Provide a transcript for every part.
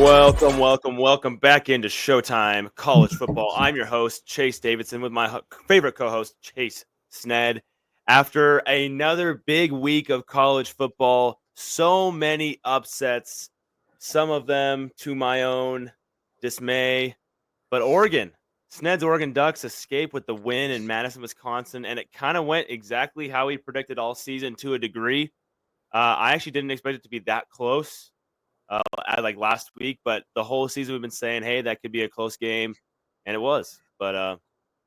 Welcome back into Showtime College Football. I'm your host, Chase Davidson, with my favorite co-host, Chase Sned. After another big week of college football, so many upsets, some of them to my own dismay. But Sned's Oregon Ducks escape with the win in Madison, Wisconsin, and it kind of went exactly how we predicted all season to a degree. I actually didn't expect it to be that close. Like last week, but the whole season we've been saying, hey, that could be a close game, and it was. But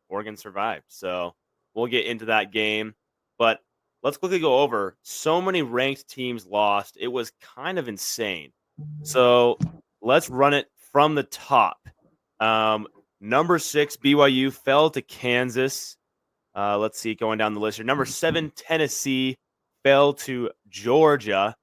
Oregon survived, so we'll get into that game. But let's quickly go over so many ranked teams lost. It was kind of insane. So let's run it from the top. Number 6 BYU fell to Kansas. Let's see, going down the list here. Number 7 Tennessee fell to Georgia.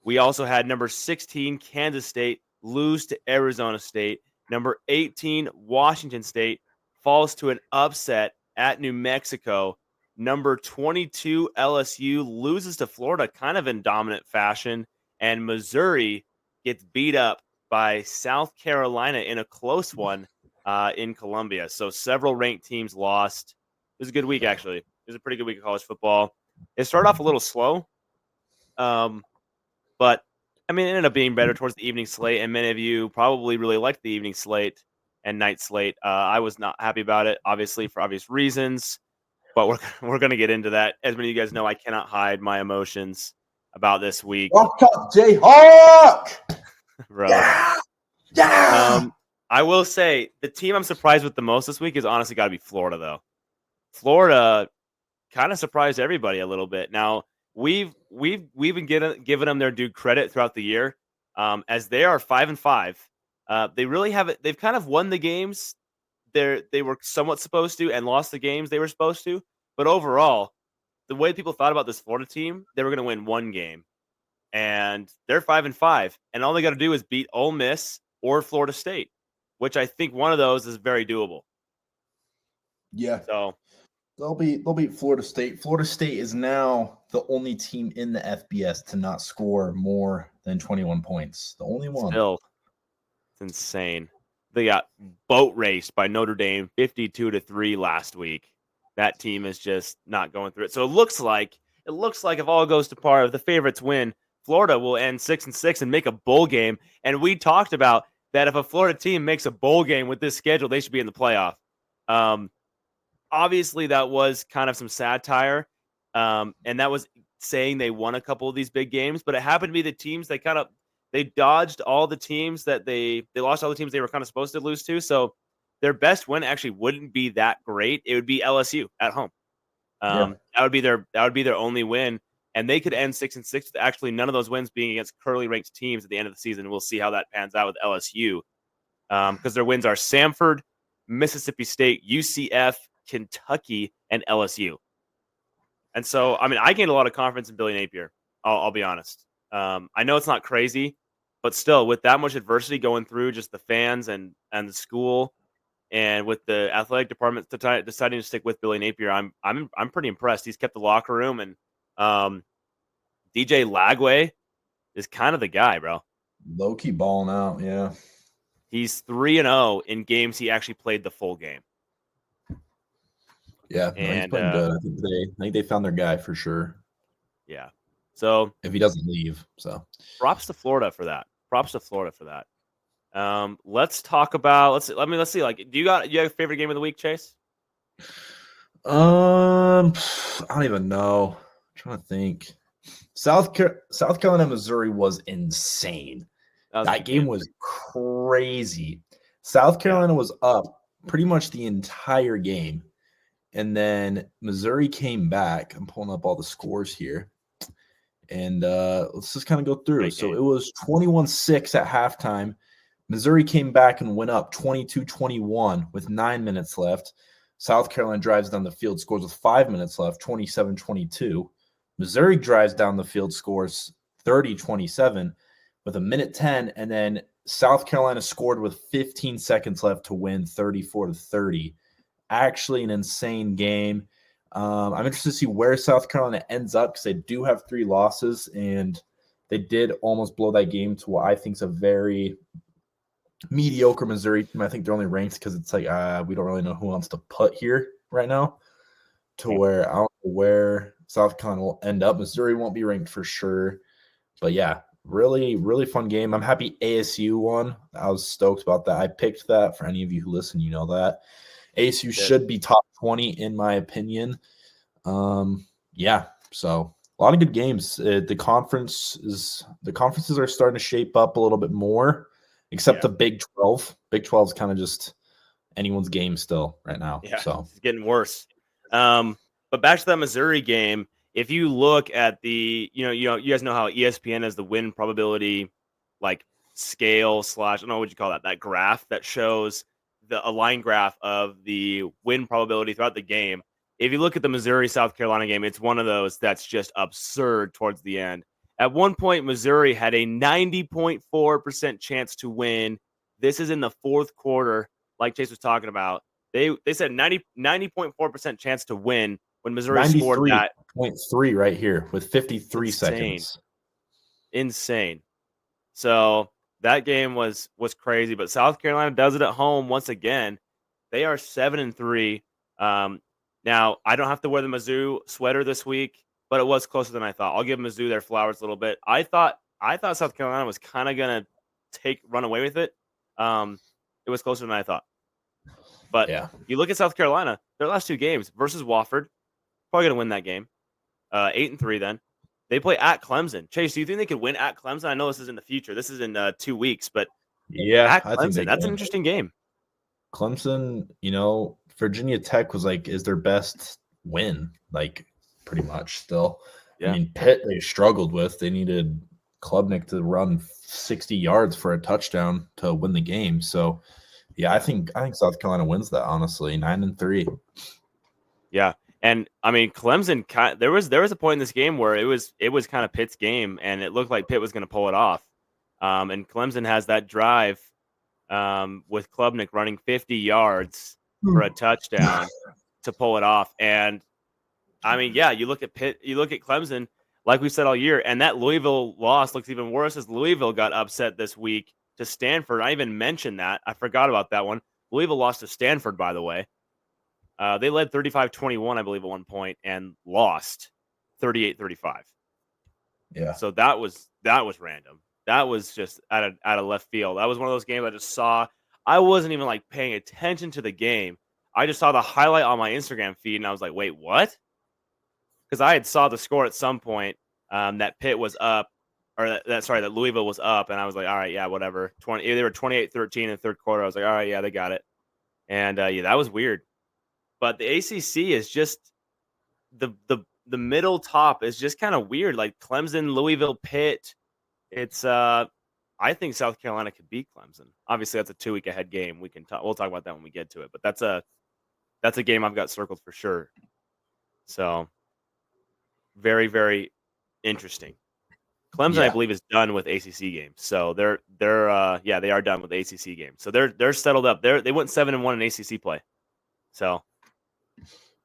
We also had number 16, Kansas State, lose to Arizona State. Number 18, Washington State, falls to an upset at New Mexico. Number 22, LSU, loses to Florida kind of in dominant fashion. And Missouri gets beat up by South Carolina in a close one in Columbia. So several ranked teams lost. It was a good week, actually. It was a pretty good week of college football. It started off a little slow. But, I mean, it ended up being better towards the evening slate, and many of you probably really liked the evening slate and night slate. I was not happy about it, obviously, for obvious reasons, but we're going to get into that. As many of you guys know, I cannot hide my emotions about this week. Walk up, Jayhawk! Bro. Yeah! I will say, the team I'm surprised with the most this week is honestly got to be Florida, though. Florida kind of surprised everybody a little bit. Now, We've been giving them their due credit throughout the year, as they are 5-5. They really haven't. They've kind of won the games they were somewhat supposed to, and lost the games they were supposed to. But overall, the way people thought about this Florida team, they were going to win one game, and they're 5-5, and all they got to do is beat Ole Miss or Florida State, which I think one of those is very doable. Yeah. So. They'll beat Florida State. Florida State is now the only team in the FBS to not score more than 21 points. The only one. Still, it's insane. They got boat raced by Notre Dame 52-3 last week. That team is just not going through it. So it looks like if all goes to par, if the favorites win, Florida will end 6-6 and make a bowl game. And we talked about that if a Florida team makes a bowl game with this schedule, they should be in the playoff. Obviously, that was kind of some satire, and that was saying they won a couple of these big games, but it happened to be the teams they dodged all the teams that they lost all the teams they were kind of supposed to lose to. So their best win actually wouldn't be that great. It would be LSU at home. That would be their only win, and they could end 6-6 with actually none of those wins being against currently ranked teams at the end of the season. We'll see how that pans out with LSU, because their wins are Samford, Mississippi State, UCF, Kentucky, and LSU. And so, I mean, I gained a lot of confidence in Billy Napier. I'll be honest. I know it's not crazy, but still, with that much adversity going through, just the fans and the school, and with the athletic department deciding to stick with Billy Napier, I'm pretty impressed. He's kept the locker room, and DJ Lagway is kind of the guy, bro. Low key balling out, yeah. He's 3-0 in games he actually played the full game. Yeah, he's playing good. I think they found their guy for sure. Yeah. So if he doesn't leave, so props to Florida for that. Let's talk about. Let's see. Like, you have a favorite game of the week, Chase? I don't even know. I'm trying to think. South Carolina, Missouri was insane. That game was crazy. South Carolina was up pretty much the entire game. And then Missouri came back. I'm pulling up all the scores here. And let's just kind of go through. So it was 21-6 at halftime. Missouri came back and went up 22-21 with 9 minutes left. South Carolina drives down the field, scores with 5 minutes left, 27-22. Missouri drives down the field, scores 30-27 with 1:10. And then South Carolina scored with 15 seconds left to win 34-30. Actually an insane game. I'm interested to see where South Carolina ends up, because they do have 3 losses, and They did almost blow that game to what I think is a very mediocre Missouri team. I think they're only ranked because it's like we don't really know who wants to put here right now. To where I don't know where South Carolina will end up. Missouri won't be ranked for sure. But yeah, really, really fun game. I'm happy ASU won. I was stoked about that. I picked that. For any of you who listen, you know that. ASU should be top 20 in my opinion. Yeah, so a lot of good games. The conferences are starting to shape up a little bit more, except the Big 12. Big 12 is kind of just anyone's game still right now. Yeah, so it's getting worse. But back to that Missouri game, if you look at the, you guys know how ESPN has the win probability, like scale / I don't know what you call that graph that shows a line graph of the win probability throughout the game. If you look at the Missouri-South Carolina game, it's one of those that's just absurd towards the end. At one point, Missouri had a 90.4% chance to win. This is in the fourth quarter, like Chase was talking about. They said 90.4% chance to win when Missouri scored that. 93.3 right here with 53 seconds. Insane. So that game was crazy, but South Carolina does it at home once again. They are 7-3. Now I don't have to wear the Mizzou sweater this week, but it was closer than I thought. I'll give Mizzou their flowers a little bit. I thought South Carolina was kind of gonna run away with it. It was closer than I thought. But you look at South Carolina, their last two games versus Wofford, probably going to win that game. 8-3 then. They play at Clemson. Chase, do you think they could win at Clemson? I know this is in the future. This is in 2 weeks, but at Clemson, that's an interesting game. Clemson, Virginia Tech was is their best win, pretty much still. Yeah. I mean, Pitt, they struggled with. They needed Klubnik to run 60 yards for a touchdown to win the game. So, yeah, I think South Carolina wins that, honestly, 9-3. Yeah, and I mean Clemson. There was a point in this game where it was kind of Pitt's game, and it looked like Pitt was going to pull it off. And Clemson has that drive with Klubnik running 50 yards for a touchdown to pull it off. And I mean, yeah, you look at Pitt, you look at Clemson, like we said all year, and that Louisville loss looks even worse as Louisville got upset this week to Stanford. I even mentioned that. I forgot about that one. Louisville lost to Stanford, by the way. They led 35-21, I believe, at one point, and lost 38-35. Yeah. So that was random. That was just out of left field. That was one of those games I just saw. I wasn't even paying attention to the game. I just saw the highlight on my Instagram feed, and I was like, "Wait, what?" Because I had saw the score at some point that Pitt was up, or that Louisville was up, and I was like, "All right, yeah, whatever." They were 28-13 in the third quarter. I was like, "All right, yeah, they got it." And that was weird. But the ACC is just the middle top is just kind of weird. Like Clemson, Louisville, Pitt. It's I think South Carolina could beat Clemson. Obviously, that's a 2-week ahead game. We'll talk about that when we get to it. But that's a game I've got circled for sure. So very, very interesting. Clemson, I believe, is done with ACC games. So they are done with ACC games. So they're settled up. They went 7-1 in ACC play. So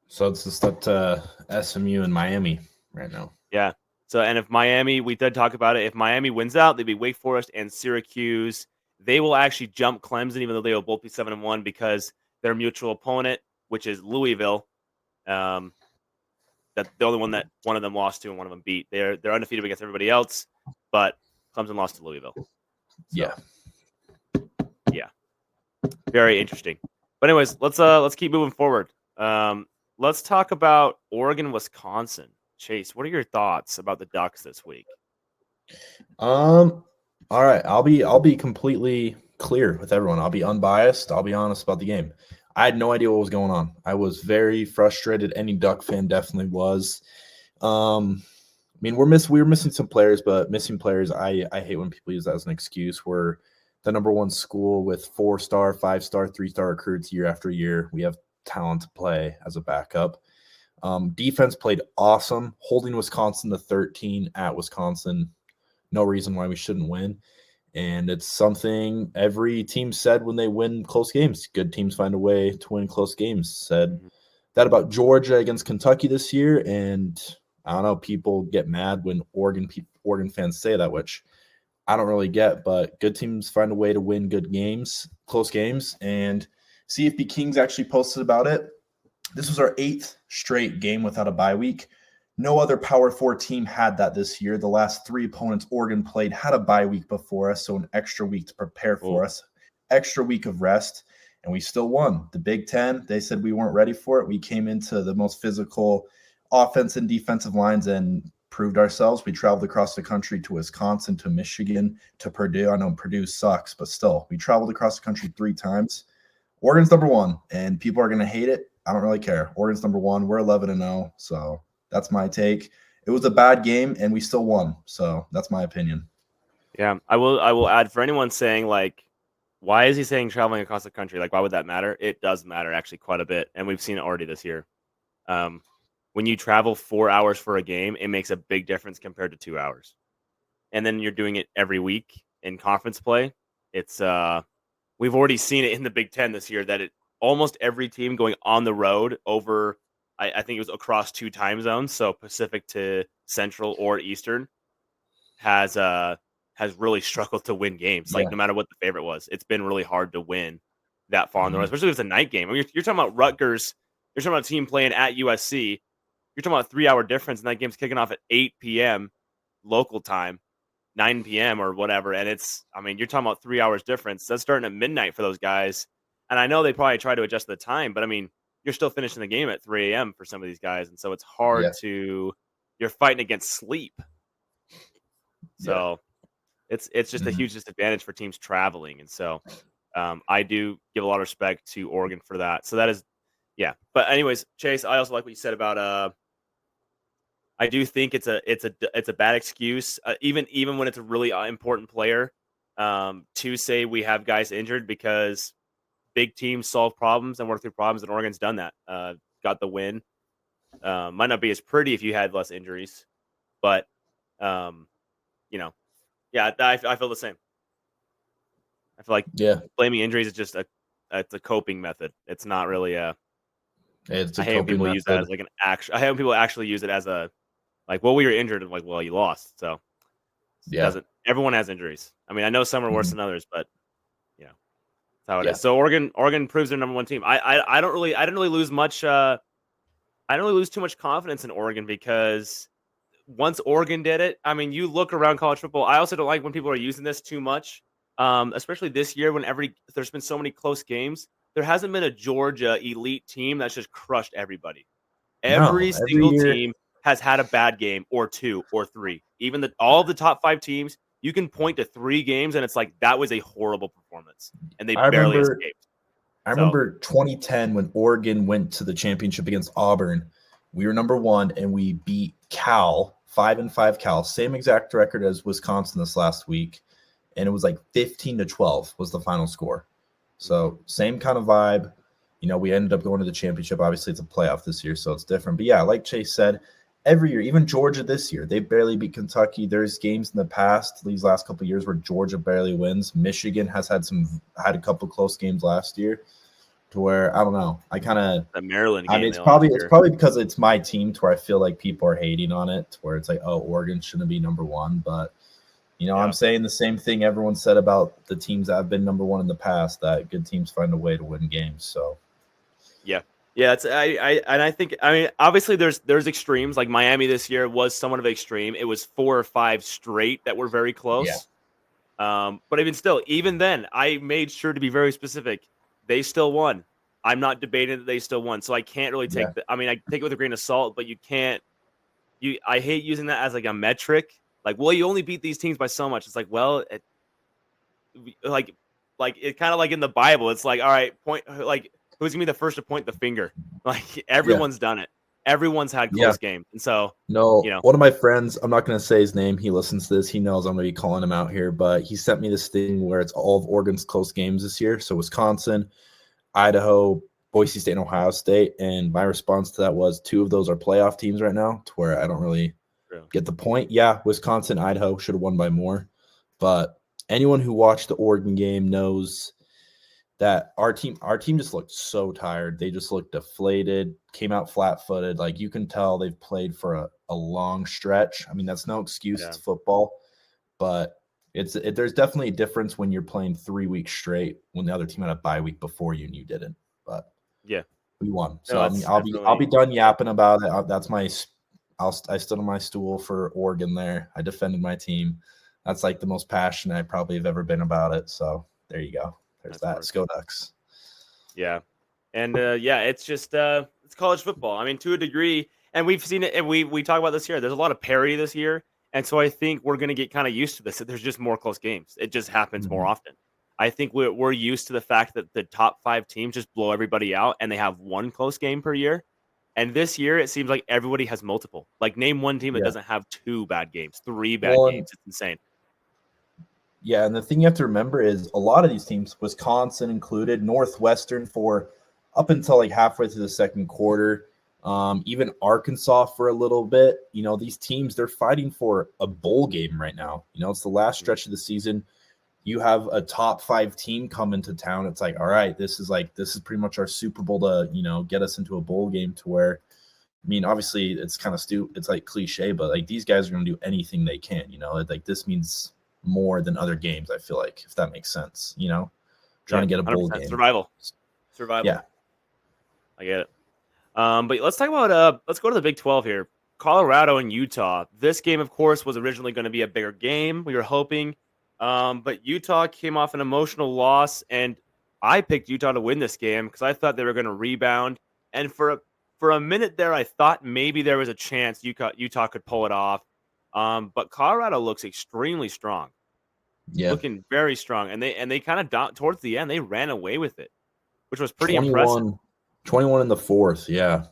it's just up to SMU and Miami right now. Yeah. So, and if Miami, we did talk about it. If Miami wins out, they'd be Wake Forest and Syracuse. They will actually jump Clemson, even though they will both be 7-1 because their mutual opponent, which is Louisville, that's the only one that one of them lost to and one of them beat. They're undefeated against everybody else, but Clemson lost to Louisville. So, yeah. Very interesting. But anyways, let's keep moving forward. Let's talk about Oregon, Wisconsin. Chase, what are your thoughts about the Ducks this week? All right, I'll be completely clear with everyone. I'll be unbiased. I'll be honest about the game. I had no idea what was going on. I was very frustrated. Any Duck fan definitely was. I mean, we were missing some players, but missing players, I hate when people use that as an excuse. We're the number one school with 4-star, 5-star, 3-star recruits year after year. We have talent to play as a backup. Defense played awesome, holding Wisconsin to 13 at Wisconsin. No reason why we shouldn't win. And it's something every team said when they win close games. Good teams find a way to win close games. Said that about Georgia against Kentucky this year, and I don't know. People get mad when Oregon fans say that, which I don't really get. But good teams find a way to win good games, close games. And CFB Kings actually posted about it. This was our 8th straight game without a bye week. No other Power 4 team had that this year. The last 3 opponents Oregon played had a bye week before us, so an extra week to prepare for us, extra week of rest, and we still won. The Big Ten, they said we weren't ready for it. We came into the most physical offense and defensive lines and proved ourselves. We traveled across the country to Wisconsin, to Michigan, to Purdue. I know Purdue sucks, but still, we traveled across the country 3 times. Oregon's number 1, and people are going to hate it. I don't really care. Oregon's number 1. We're 11-0, so that's my take. It was a bad game, and we still won. So that's my opinion. Yeah, I will add, for anyone saying, like, why is he saying traveling across the country? Like, why would that matter? It does matter, actually, quite a bit, and we've seen it already this year. When you travel 4 hours for a game, it makes a big difference compared to 2 hours. And then you're doing it every week in conference play. It's we've already seen it in the Big Ten this year that almost every team going on the road over, I think it was across 2 time zones, so Pacific to Central or Eastern, has really struggled to win games. Like, no matter what the favorite was, it's been really hard to win that far on the road, especially if it's a night game. I mean, you're talking about Rutgers. You're talking about a team playing at USC. You're talking about a 3-hour difference, and that game's kicking off at 8 p.m. local time, 9 p.m. or whatever. And you're talking about 3 hours difference. That's starting at midnight for those guys. And I know they probably try to adjust the time, but I mean, you're still finishing the game at 3 a.m. for some of these guys. And so it's hard you're fighting against sleep. So it's just a huge disadvantage for teams traveling. And so I do give a lot of respect to Oregon for that. So that is, But anyways, Chase, I also like what you said about, I do think it's a bad excuse, even when it's a really important player, to say we have guys injured, because big teams solve problems and work through problems, and Oregon's done that. Got the win. Might not be as pretty if you had less injuries, but I feel the same. I feel like blaming injuries is just it's a coping method. It's not really It's a I hate when people method. use that as like an action. I hate when people actually use it as a, like, well, we were injured, and like, well, you lost. So everyone has injuries. I mean, I know some are worse than others, but that's how it is. So Oregon proves their number 1 team. I didn't really lose much. I don't really lose too much confidence in Oregon, because once Oregon did it, I mean, you look around college football. I also don't like when people are using this too much, especially this year when there's been so many close games. There hasn't been a Georgia elite team that's just crushed everybody. Every single team has had a bad game or 2 or 3. Even all of the top 5 teams, you can point to 3 games, and it's like, that was a horrible performance, and they barely escaped. I remember 2010 when Oregon went to the championship against Auburn. We were number 1, and we beat Cal, 5-5 Cal, same exact record as Wisconsin this last week, and it was like 15-12 was the final score. So same kind of vibe. We ended up going to the championship. Obviously, it's a playoff this year, so it's different. But yeah, like Chase said, every year, even Georgia this year, they barely beat Kentucky. There's games in the past, these last couple of years, where Georgia barely wins. Michigan has had a couple close games last year, to where I don't know. The Maryland game. I mean, it's probably because it's my team, to where I feel like people are hating on it, to where it's like, oh, Oregon shouldn't be number 1, but. I'm saying the same thing everyone said about the teams that have been number 1 in the past, that good teams find a way to win games. So, it's I think, I mean, obviously there's extremes. Like Miami this year was somewhat of an extreme. It was 4 or 5 straight that were very close. But even then, I made sure to be very specific. They still won. I'm not debating that they still won. So I can't really take I take it with a grain of salt, but you can't. I hate using that as like a metric. Like, well, you only beat these teams by so much. It's like, well, like it kind of like in the Bible. It's like, all right, like, who's gonna be the first to point the finger? Like, everyone's done it. Everyone's had close games, and so one of my friends, I'm not gonna say his name. He listens to this. He knows I'm gonna be calling him out here, but he sent me this thing where it's all of Oregon's close games this year. So Wisconsin, Idaho, Boise State, and Ohio State. And my response to that was 2 of those are playoff teams right now, to where I don't really get the point. Yeah, Wisconsin, Idaho should have won by more. But anyone who watched the Oregon game knows that our team just looked so tired. They just looked deflated, came out flat-footed. Like, you can tell they've played for a long stretch. I mean, that's no excuse. Yeah. It's football, but there's definitely a difference when you're playing 3 weeks straight when the other team had a bye week before you and you didn't. But yeah, we won. So no, I mean, I'll be done yapping about it. I stood on my stool for Oregon there. I defended my team. That's like the most passionate I probably have ever been about it. So there you go. There's that. Let's go Ducks. Yeah. And it's just it's college football. I mean, to a degree, and we've seen it, and we talk about this here. There's a lot of parity this year, and so I think we're going to get kind of used to this. There's just more close games. It just happens more often. I think we're used to the fact that the top 5 teams just blow everybody out, and they have one close game per year. And this year, it seems like everybody has multiple. Like, name one team that doesn't have 2 bad games, 3 bad games. It's insane. Yeah, and the thing you have to remember is a lot of these teams, Wisconsin included, Northwestern for up until like halfway through the second quarter, even Arkansas for a little bit. You know, these teams, they're fighting for a bowl game right now. You know, it's the last stretch of the season. You have a top 5 team come into town. It's like, all right, this is pretty much our Super Bowl to, you know, get us into a bowl game to where, I mean, obviously it's kind of it's like cliche, but like these guys are going to do anything they can, you know, like this means more than other games, I feel like, if that makes sense, you know, trying to get a bowl game. Survival. Yeah. I get it. But let's talk about, let's go to the Big 12 here. Colorado and Utah. This game, of course, was originally going to be a bigger game. We were hoping. But Utah came off an emotional loss, and I picked Utah to win this game because I thought they were going to rebound. And for a minute there, I thought maybe there was a chance Utah could pull it off. But Colorado looks extremely strong. Yeah, looking very strong, and they kind of towards the end they ran away with it, which was pretty impressive. 21 in the fourth, yeah.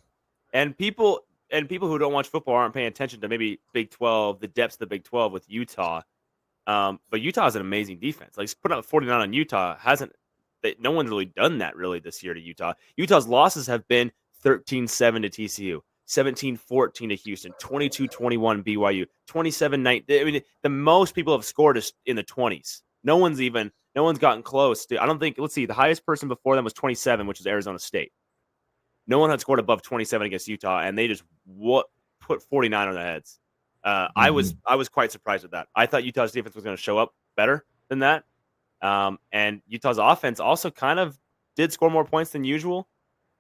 And people who don't watch football aren't paying attention to maybe Big 12, the depths of the Big 12 with Utah. But Utah has an amazing defense. Like, putting up 49 on Utah no one's really done that really this year to Utah. Utah's losses have been 13-7 to TCU, 17-14 to Houston, 22-21 BYU, 27-9. I mean, the most people have scored is in the 20s. No one's gotten close to. I don't think. Let's see. The highest person before them was 27, which is Arizona State. No one had scored above 27 against Utah, and they just put 49 on their heads. I was quite surprised with that. I thought Utah's defense was going to show up better than that, and Utah's offense also kind of did score more points than usual.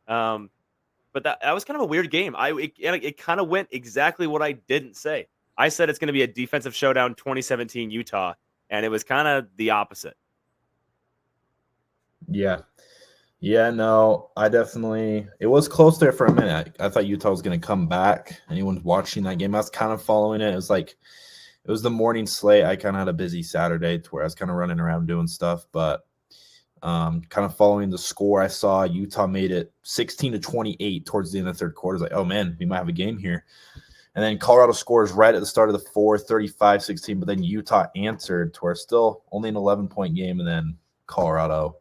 But that was kind of a weird game. It kind of went exactly what I didn't say. I said it's going to be a defensive showdown, 2017 Utah, and it was kind of the opposite. Yeah. Yeah, no, it was close there for a minute. I thought Utah was going to come back. Anyone watching that game, I was kind of following it. It was the morning slate. I kind of had a busy Saturday to where I was kind of running around doing stuff, but kind of following the score, I saw Utah made it 16-28 towards the end of the third quarter. I was like, oh man, we might have a game here. And then Colorado scores right at the start of the fourth, 35-16, but then Utah answered to where still only an 11-point game, and then Colorado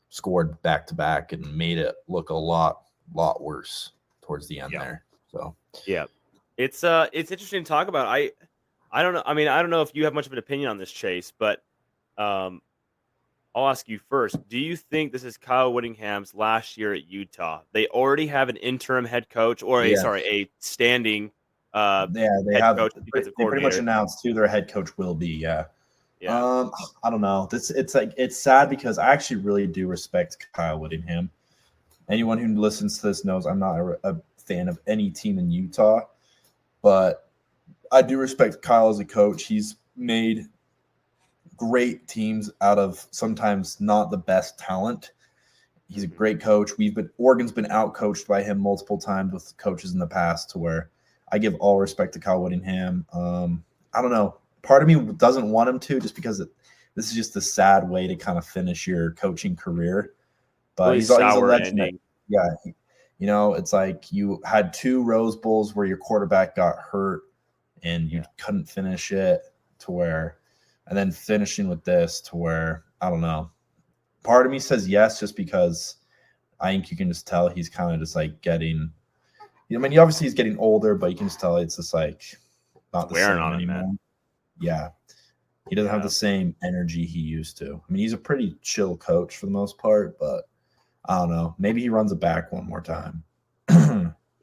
scored back-to-back and made it look a lot worse towards the end there. So yeah, it's interesting to talk about. I don't know. I mean, I don't know if you have much of an opinion on this, Chase, but I'll ask you first. Do you think this is Kyle Whittingham's last year at Utah? They already have an interim head coach, or a standing head coach. They pretty much announced who their head coach will be. Yeah. I don't know. It's sad because I actually really do respect Kyle Whittingham. Anyone who listens to this knows I'm not a fan of any team in Utah, but I do respect Kyle as a coach. He's made great teams out of sometimes not the best talent. He's a great coach. Oregon's been outcoached by him multiple times with coaches in the past, to where I give all respect to Kyle Whittingham. I don't know. Part of me doesn't want him to, just because this is just a sad way to kind of finish your coaching career. But he's a legend. Yeah. It's like you had 2 Rose Bowls where your quarterback got hurt and you couldn't finish it, to where, and then finishing with this, to where, I don't know. Part of me says yes, just because I think you can just tell he's kind of just like getting, obviously he's getting older, but you can just tell it's just like not the same anymore. Yeah. He doesn't have the same energy he used to. I mean, he's a pretty chill coach for the most part, but I don't know. Maybe he runs it back one more time.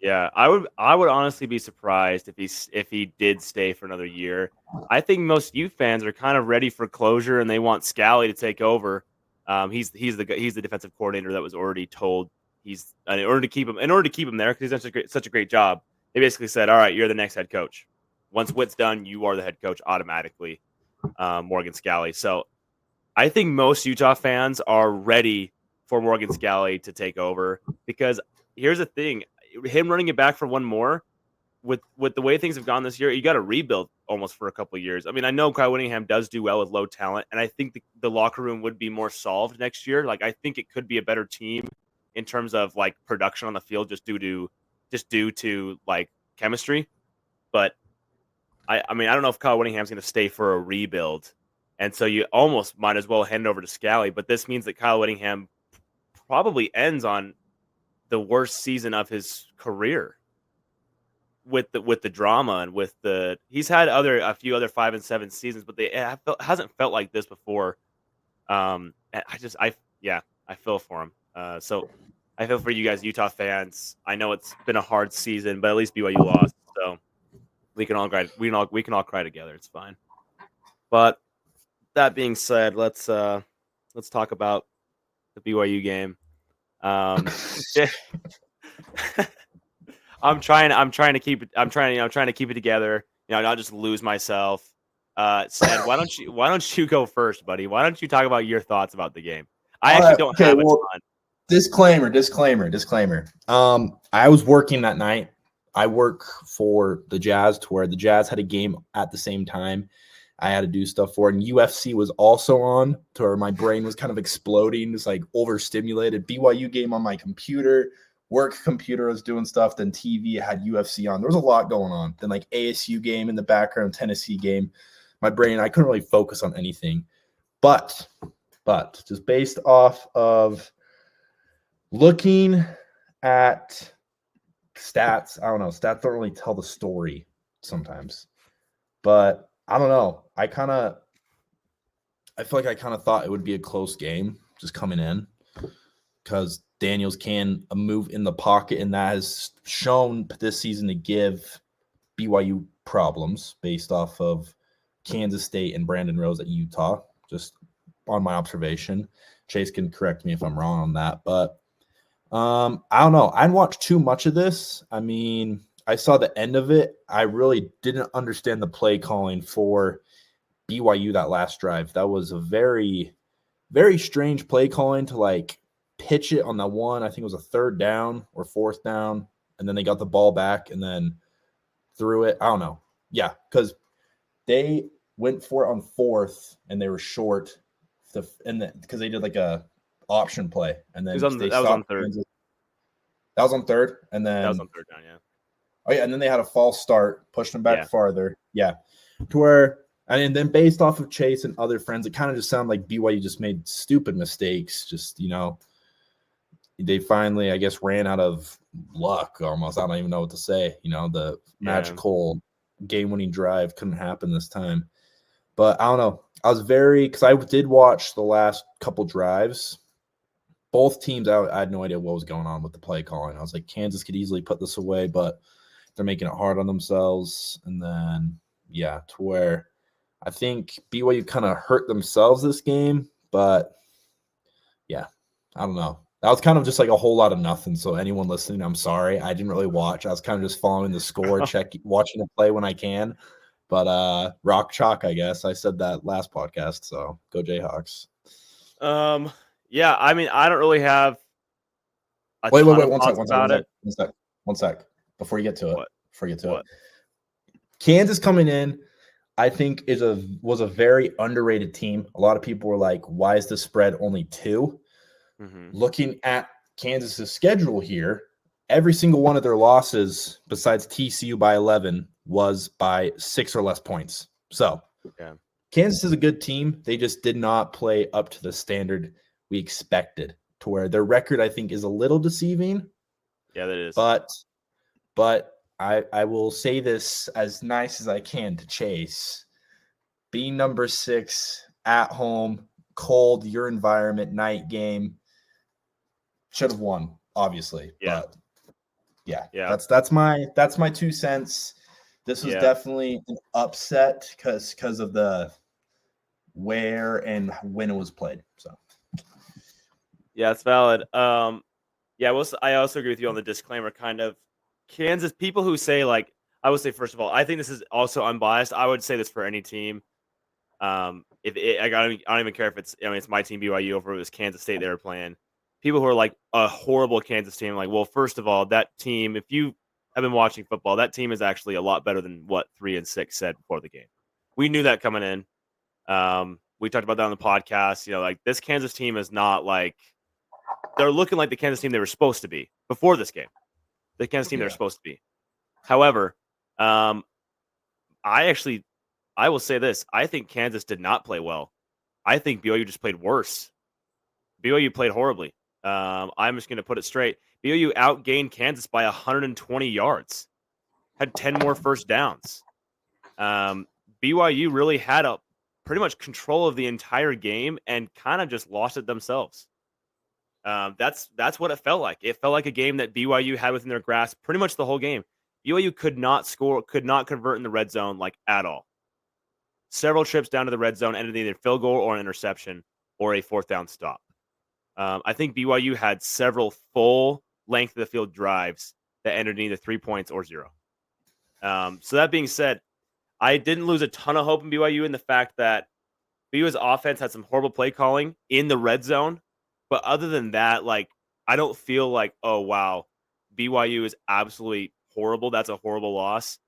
Yeah, I would honestly be surprised if he did stay for another year. I think most U fans are kind of ready for closure, and they want Scally to take over. He's the defensive coordinator that was already told he's in order to keep him there because he's done such a great job. They basically said, "All right, you're the next head coach. Once Whit's done, you are the head coach automatically." Morgan Scally. So I think most Utah fans are ready for Morgan Scally to take over because here's the thing: him running it back for one more with the way things have gone this year, you got to rebuild almost for a couple of years. I mean, I know Kyle Whittingham does do well with low talent, and I think the locker room would be more solved next year. Like, I think it could be a better team in terms of like production on the field, just due to like chemistry. But I mean, I don't know if Kyle Whittingham's going to stay for a rebuild, and so you almost might as well hand over to Scally. But this means that Kyle Whittingham probably ends on the worst season of his career with the drama and with he's had a few other 5-7 seasons, but hasn't felt like this before. I feel for him. So I feel for you guys, Utah fans. I know it's been a hard season, but at least BYU lost, so we can all cry. We can all cry together. It's fine. But that being said, let's talk about the BYU game. I'm trying to keep it together. Not just lose myself. Sned, why don't you go first, buddy? Why don't you talk about your thoughts about the game? I actually don't have a ton. Disclaimer. I was working that night. I work for the Jazz, to where the Jazz had a game at the same time. I had to do stuff for it. And UFC was also on, to where my brain was kind of exploding, just like overstimulated. BYU game on my computer, work computer was doing stuff. Then TV had UFC on. There was a lot going on. Then like ASU game in the background, Tennessee game. My brain, I couldn't really focus on anything. But just based off of looking at stats, I don't know. Stats don't really tell the story sometimes. But I don't know. I feel like I kind of thought it would be a close game just coming in, because Daniels can move in the pocket, and that has shown this season to give BYU problems based off of Kansas State and Brandon Rose at Utah, just on my observation. Chase can correct me if I'm wrong on that, but I don't know. I didn't watch too much of this. I mean, I saw the end of it. I really didn't understand the play calling for BYU that last drive. That was a very, very strange play calling to like pitch it on the one. I think it was a third down or fourth down, and then they got the ball back and then threw it. I don't know. Yeah, because they went for it on fourth and they were short, because they did like a option play, and then that was on third. That was on third, and then that was on third down. Yeah. Oh yeah, and then they had a false start, pushed them back farther. Yeah, to where, and then based off of Chase and other friends, it kind of just sounded like BYU just made stupid mistakes. Just they finally, I guess, ran out of luck almost. I don't even know what to say. The magical game-winning drive couldn't happen this time. But I don't know. Because I did watch the last couple drives. Both teams, I had no idea what was going on with the play calling. I was like, Kansas could easily put this away, but they're making it hard on themselves. And then, to where I think BYU kind of hurt themselves this game. But, I don't know. That was kind of just like a whole lot of nothing. So anyone listening, I'm sorry. I didn't really watch. I was kind of just following the score, watching the play when I can. But rock chalk, I guess. I said that last podcast, so go Jayhawks. Yeah, I mean, I don't really have wait, one sec. Before you get to it. Kansas coming in, I think was a very underrated team. A lot of people were like, why is the spread only 2? Mm-hmm. Looking at Kansas's schedule here, every single one of their losses besides TCU by 11 was by 6 or less points. So Kansas is a good team. They just did not play up to the standard we expected, to where their record, I think, is a little deceiving. Yeah, that is. But I will say this as nice as I can to Chase. being number 6 at home, cold, your environment, night game. Should have won, obviously. Yeah. But that's my 2 cents. This was definitely an upset because of the where and when it was played. So yeah, it's valid. I also agree with you on the disclaimer. Kind of Kansas people who say like, I would say first of all, I think this is also unbiased. I would say this for any team. If it, I don't even care if it's it's my team BYU over it was Kansas State they were playing. People who are like a horrible Kansas team, like, well, first of all, that team, if you have been watching football, that team is actually a lot better than what 3-6 said before the game. We knew that coming in. We talked about that on the podcast. Like this Kansas team is not like they're looking like the Kansas team they were supposed to be before this game. The Kansas team they're supposed to be. However, I will say this. I think Kansas did not play well. I think BYU just played worse. BYU played horribly. I'm just going to put it straight. BYU outgained Kansas by 120 yards. Had 10 more first downs. BYU really had pretty much control of the entire game and kind of just lost it themselves. That's what it felt like. It felt like a game that BYU had within their grasp pretty much the whole game. BYU could not score, could not convert in the red zone like at all. Several trips down to the red zone ended in either field goal or an interception or a 4th down stop. I think BYU had several full length of the field drives that ended in either 3 points or 0. So that being said, I didn't lose a ton of hope in BYU in the fact that BYU's offense had some horrible play calling in the red zone. But other than that, like, I don't feel like, oh, wow, BYU is absolutely horrible. That's a horrible loss.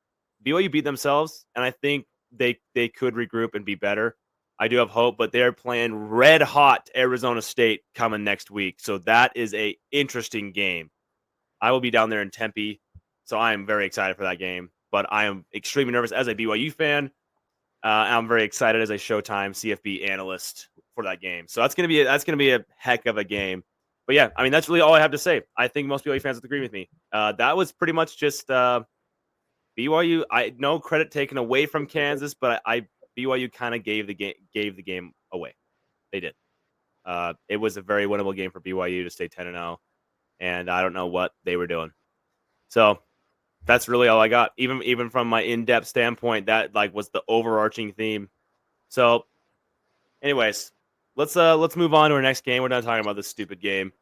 BYU beat themselves, and I think they could regroup and be better. I do have hope, but they're playing red hot Arizona State coming next week. So that is a interesting game. I will be down there in Tempe, so I am very excited for that game. But I am extremely nervous as a BYU fan. And I'm very excited as a Showtime CFB analyst for that game. So that's gonna be a heck of a game. But yeah, I mean that's really all I have to say. I think most BYU fans would agree with me. That was pretty much just BYU. No credit taken away from Kansas, but BYU kind of gave the game away. They did. It was a very winnable game for BYU to stay 10-0, and I don't know what they were doing. So that's really all I got. Even from my in-depth standpoint, that like was the overarching theme. So, anyways, let's move on to our next game. We're done talking about this stupid game.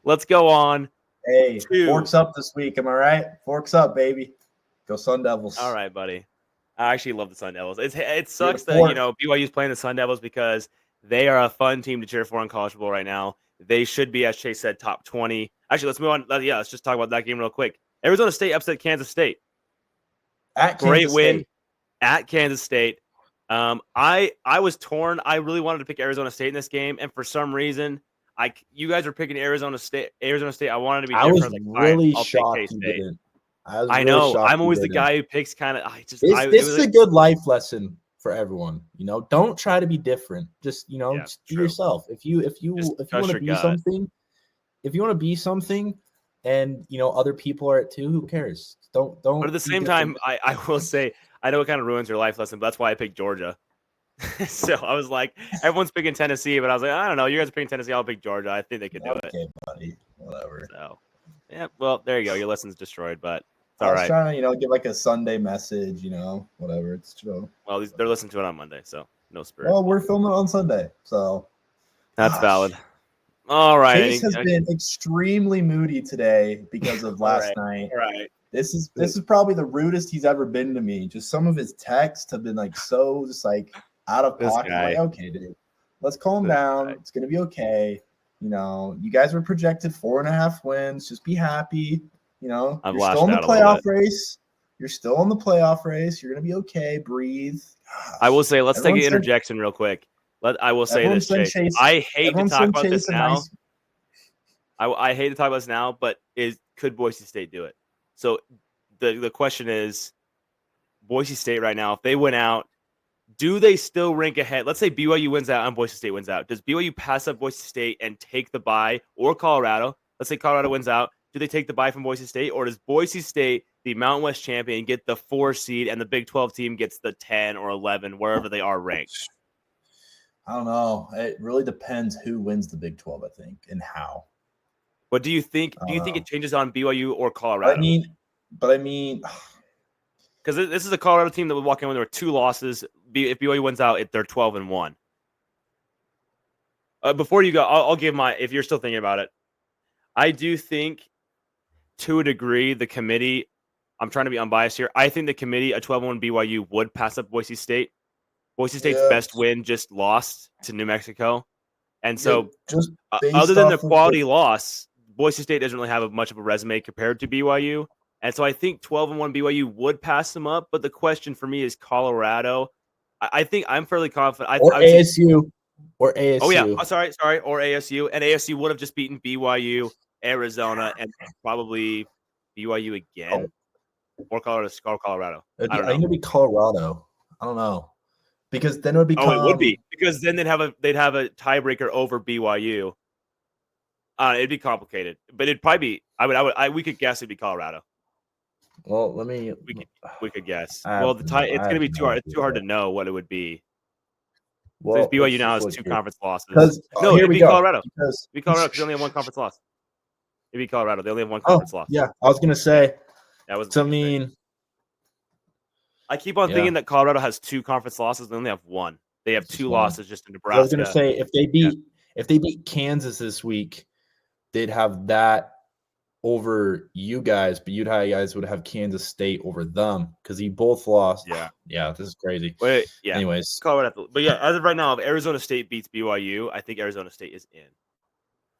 Let's go on. Hey, forks up this week. Am I right? Forks up, baby. Go Sun Devils. All right, buddy. I actually love the Sun Devils. It sucks that BYU's playing the Sun Devils because they are a fun team to cheer for in college football right now. They should be, as Chase said, top 20. Actually, let's move on. Let's just talk about that game real quick. Arizona State upset Kansas State. Great win at Kansas State. I was torn. I really wanted to pick Arizona State in this game, and for some reason, you guys are picking Arizona State. I wanted to be different. I was really shocked you didn't. I know. I'm always the guy who picks kind of. This is a good life lesson for everyone. Don't try to be different. Just just be yourself. If you want to be something, and other people are it too, who cares? Don't. But at the same time, I will say I know it kind of ruins your life lesson, but that's why I picked Georgia. So I was like, everyone's picking Tennessee, but I was like, I don't know. You guys are picking Tennessee. I'll pick Georgia. I think they could do it. Okay, buddy. Whatever. So, yeah. Well, there you go. Your lesson's destroyed, but it's all right. I was trying to, give like a Sunday message, whatever. It's true. Well, they're listening to it on Monday, so no spirit. Well, we're filming on Sunday, so that's valid. All right. Chase has been extremely moody today because of last night. All right. This is probably the rudest he's ever been to me. Just some of his texts have been like so just like out of pocket. Like, okay, dude, let's calm down. It's gonna be okay. You guys were projected 4.5 wins. Just be happy. You're still in the playoff race. You're still in the playoff race. You're gonna be okay. Breathe. Gosh. I will say, let's take an interjection real quick. I will say this, Chase. I hate to talk about this now. I hate to talk about this now, but could Boise State do it? So the question is, Boise State right now, if they win out, do they still rank ahead? Let's say BYU wins out and Boise State wins out. Does BYU pass up Boise State and take the bye, or Colorado? Let's say Colorado wins out. Do they take the bye from Boise State, or does Boise State the Mountain West champion get the 4 seed, and the Big 12 team gets the 10 or 11, wherever they are ranked? I don't know. It really depends who wins the Big 12, I think, and how. But do you think it changes on BYU or Colorado? But I mean, because this is a Colorado team that would walk in when there were 2 losses. If BYU wins out, they're 12-1. Before you go, I'll give my. If you're still thinking about it, I do think, to a degree, the committee. I'm trying to be unbiased here. I think the committee, a 12-1 BYU, would pass up Boise State. Boise State's best win just lost to New Mexico, and so just other than the quality loss, Boise State doesn't really have much of a resume compared to BYU. And so I think 12-1 BYU would pass them up. But the question for me is Colorado. I think I'm fairly confident. Or ASU. Or ASU. Oh, yeah. Oh, sorry. Or ASU. And ASU would have just beaten BYU, Arizona, and probably BYU again. Or Colorado. I think it'd be Colorado. I don't know. Because then it would become. Oh, it would be. Because then they'd have a tiebreaker over BYU. It'd be complicated. But it'd probably be. We could guess it'd be Colorado. Well, we could guess. Well, it's going to be too hard. It's too hard to know what it would be. Well, so BYU now has 2 conference losses. No, it'd be Colorado. It'd be Colorado because they only have 1 conference loss. It'd be Colorado. They only have 1 conference loss. Yeah, I was going to say. That was. I keep on thinking that Colorado has 2 conference losses. They only have 1. They have 2 losses just in Nebraska. I was going to say if they beat Kansas this week, they'd have that over you guys, but you guys would have Kansas State over them because you both lost. Yeah, this is crazy. Wait, yeah. Anyways, Colorado, but yeah, as of right now, if Arizona State beats BYU, I think Arizona State is in.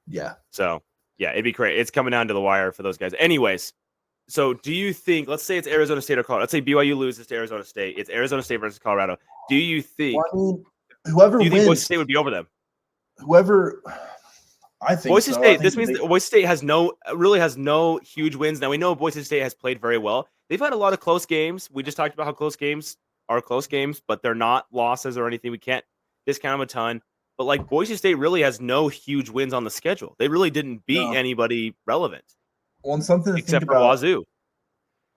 Yeah. So yeah, it'd be great. It's coming down to the wire for those guys. Anyways, so do you think? Let's say it's Arizona State or Colorado. Let's say BYU loses to Arizona State. It's Arizona State versus Colorado. Do you think? Whoever wins, think Boise State would be over them? Whoever. I think Boise State. This means that Boise State has no huge wins. Now we know Boise State has played very well. They've had a lot of close games. We just talked about how close games are close games, but they're not losses or anything. We can't discount them a ton. But like Boise State really has no huge wins on the schedule. They really didn't beat anybody relevant. Well, and something to except think for about, Wazoo.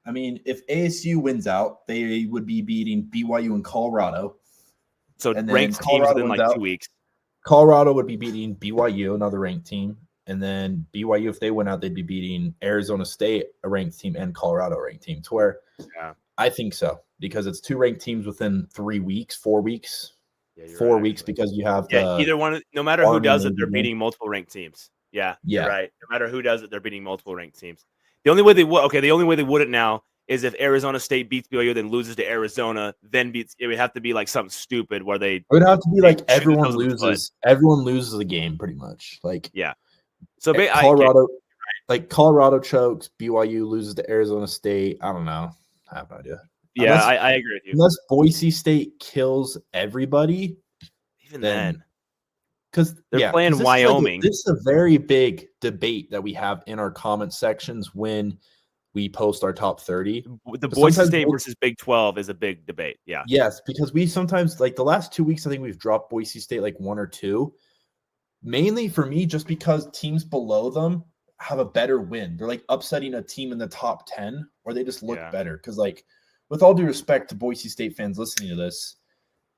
I mean, if ASU wins out, they would be beating BYU and Colorado. So ranked teams within like 2 weeks. Colorado would be beating BYU, another ranked team. And then BYU, if they went out, they'd be beating Arizona State, a ranked team, and Colorado, a ranked team. To where I think so, because it's 2 ranked teams within 3 weeks, 4 weeks. Yeah, 4 weeks because you have either one. No matter who does it, they're beating multiple ranked teams. Yeah, you're right. No matter who does it, they're beating multiple ranked teams. The only way they wouldn't now is if Arizona State beats BYU, then loses to Arizona, then beats. It would have to be like something stupid where they. It would have to be like everyone loses. Everyone loses the game pretty much. Like So Colorado chokes, BYU loses to Arizona State. I don't know. I have no idea. Yeah, I agree with you. Unless Boise State kills everybody, even then. Because they're playing Wyoming. This is a very big debate that we have in our comment sections when we post our top 30. The Boise State versus Big 12 is a big debate. Yeah. Yes, because we sometimes, like the last 2 weeks, I think we've dropped Boise State like 1 or 2. Mainly for me, just because teams below them have a better win. They're like upsetting a team in the top 10, or they just look better. Because, like, with all due respect to Boise State fans listening to this,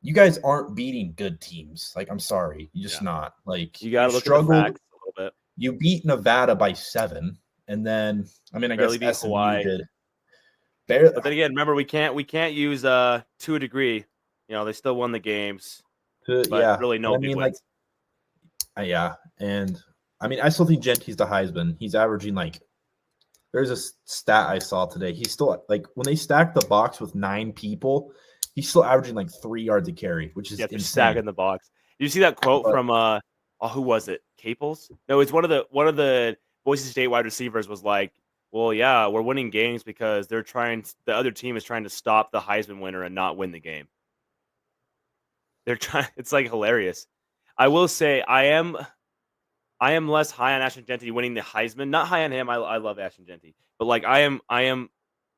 you guys aren't beating good teams. Like, I'm sorry. You're just not. Like, you got to look at the facts a little bit. You beat Nevada by 7. And then, I mean, I guess SMU Hawaii. did. But then again, remember, we can't use to a degree. You know, they still won the games. But really no big wins. And I mean, I still think Genty's the Heisman. He's averaging like, there's a stat I saw today. He's still like, when they stack the box with 9 people, he's still averaging like 3 yards a carry, which is insane. Stacking the box. Did you see that quote from who was it? Caples? No, it's one of the Boise State wide receivers was like, well, yeah, we're winning games because the other team is trying to stop the Heisman winner and not win the game. They're trying. It's like hilarious. I will say I am less high on Ashton Genty winning the Heisman. Not high on him. I love Ashton Genty, but like I am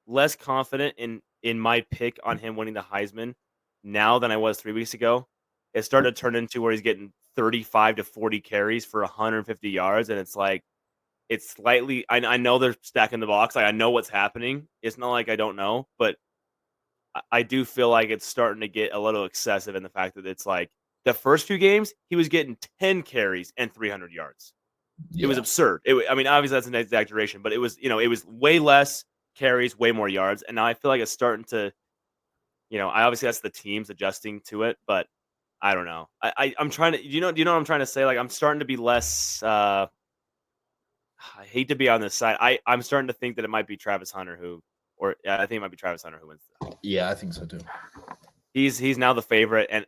less confident in my pick on him winning the Heisman now than I was 3 weeks ago. It started to turn into where he's getting 35 to 40 carries for 150 yards, and it's like it's slightly. I know they're stacking the box. Like, I know what's happening. It's not like I don't know, but I do feel like it's starting to get a little excessive in the fact that it's like the first few games he was getting 10 carries and 300 yards. It was absurd. I mean, obviously that's an exaggeration, but it was way less carries, way more yards, and now I feel like it's starting to. I obviously that's the teams adjusting to it, but I don't know. I'm trying to. Do you know what I'm trying to say? Like, I'm starting to be less. I hate to be on this side. I'm starting to think that it might be Travis Hunter I think it might be Travis Hunter who wins. Yeah, I think so too. He's now the favorite, and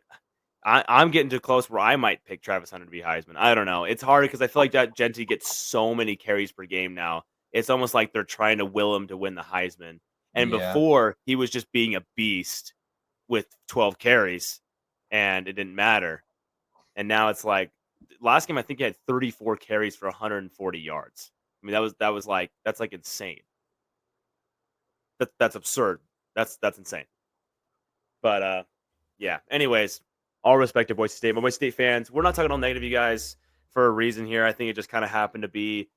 I'm getting too close where I might pick Travis Hunter to be Heisman. I don't know. It's hard because I feel like that Genty gets so many carries per game now. It's almost like they're trying to will him to win the Heisman. And before, he was just being a beast with 12 carries, and it didn't matter. And now it's like last game I think he had 34 carries for 140 yards. I mean, that's like insane. That's absurd. That's insane. But yeah. Anyways, all respect to Boise State. My Boise State fans, we're not talking all negative, you guys, for a reason here. I think it just kind of happened to be.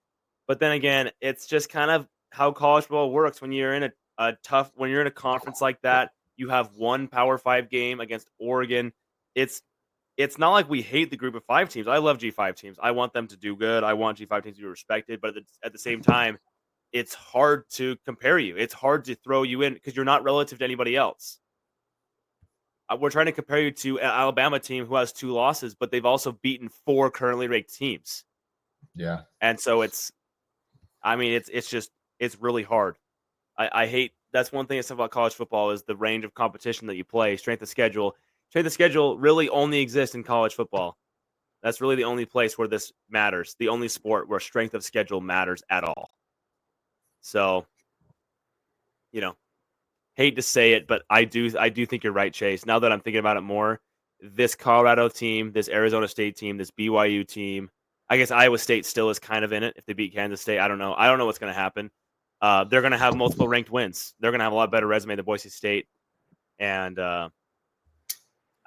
But then again, it's just kind of how college football works. When you're in when you're in a conference like that, you have one Power 5 game against Oregon. It's not like we hate the group of 5 teams. I love G5 teams. I want them to do good. I want G5 teams to be respected. But at the same time, it's hard to compare you. It's hard to throw you in because you're not relative to anybody else. We're trying to compare you to an Alabama team who has 2 losses, but they've also beaten 4 currently ranked teams. Yeah. And so it's really hard. I hate, that's one thing that's about college football is the range of competition that you play, strength of schedule. Strength of schedule really only exists in college football. That's really the only place where this matters. The only sport where strength of schedule matters at all. So, hate to say it, but I do think you're right, Chase. Now that I'm thinking about it more, this Colorado team, this Arizona State team, this BYU team, I guess Iowa State still is kind of in it if they beat Kansas State. I don't know. I don't know what's going to happen. They're going to have multiple ranked wins. They're going to have a lot better resume than Boise State, and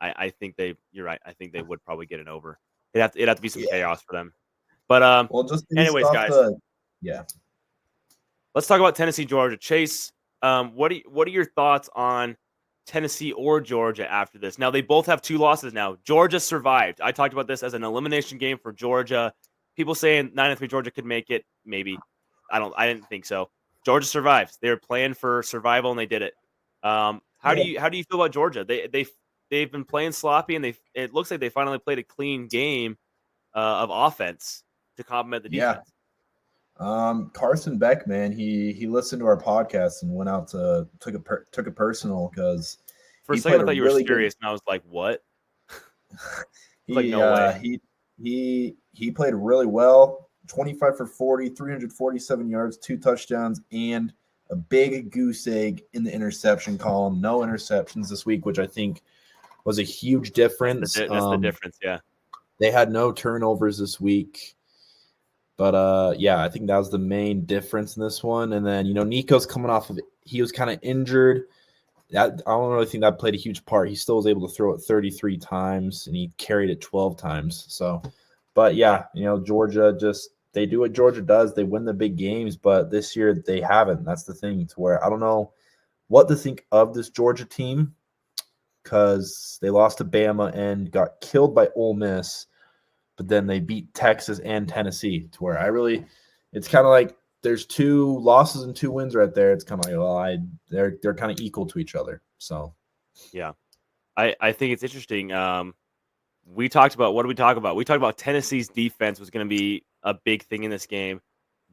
I think you're right. I think they would probably get it over. It'd have to be some chaos for them. But anyways, guys. Let's talk about Tennessee, Georgia. Chase, what are your thoughts on Tennessee or Georgia after this? Now, they both have 2 losses now. Georgia survived. I talked about this as an elimination game for Georgia. People saying 9-3 Georgia could make it. Maybe. I didn't think so. Georgia survived. They were playing for survival, and they did it. How do you feel about Georgia? They've been playing sloppy, and it looks like they finally played a clean game of offense to complement the defense. Carson Beck, man, he listened to our podcast and went out to took it personal because for a second I thought you were serious, and I was like, "What?" No way. He played really well. 25 for 40, 347 yards, 2 touchdowns, and a big goose egg in the interception column. No interceptions this week, which I think was a huge difference. That's the difference, yeah. They had no turnovers this week. But, I think that was the main difference in this one. And then, Nico's coming off of – he was kind of injured. I don't really think that played a huge part. He still was able to throw it 33 times, and he carried it 12 times. So, but, Georgia just – they do what Georgia does. They win the big games, but this year they haven't. That's the thing to where I don't know what to think of this Georgia team because they lost to Bama and got killed by Ole Miss. But then they beat Texas and Tennessee to where it's kind of like there's 2 losses and 2 wins right there. It's kind of like, they're kind of equal to each other. So, yeah, I think it's interesting. We talked about, what did we talk about? We talked about Tennessee's defense was going to be a big thing in this game.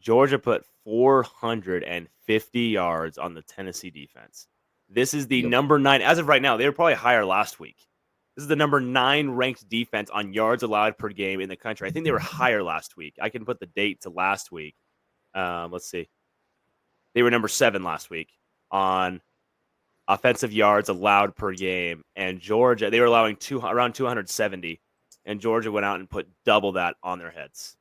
Georgia put 450 yards on the Tennessee defense. This is the number 9 as of right now. They were probably higher last week. This is the number 9 ranked defense on yards allowed per game in the country. I think they were higher last week. I can put the date to last week. Let's see. They were number 7 last week on offensive yards allowed per game. And Georgia, they were allowing around 270. And Georgia went out and put double that on their heads.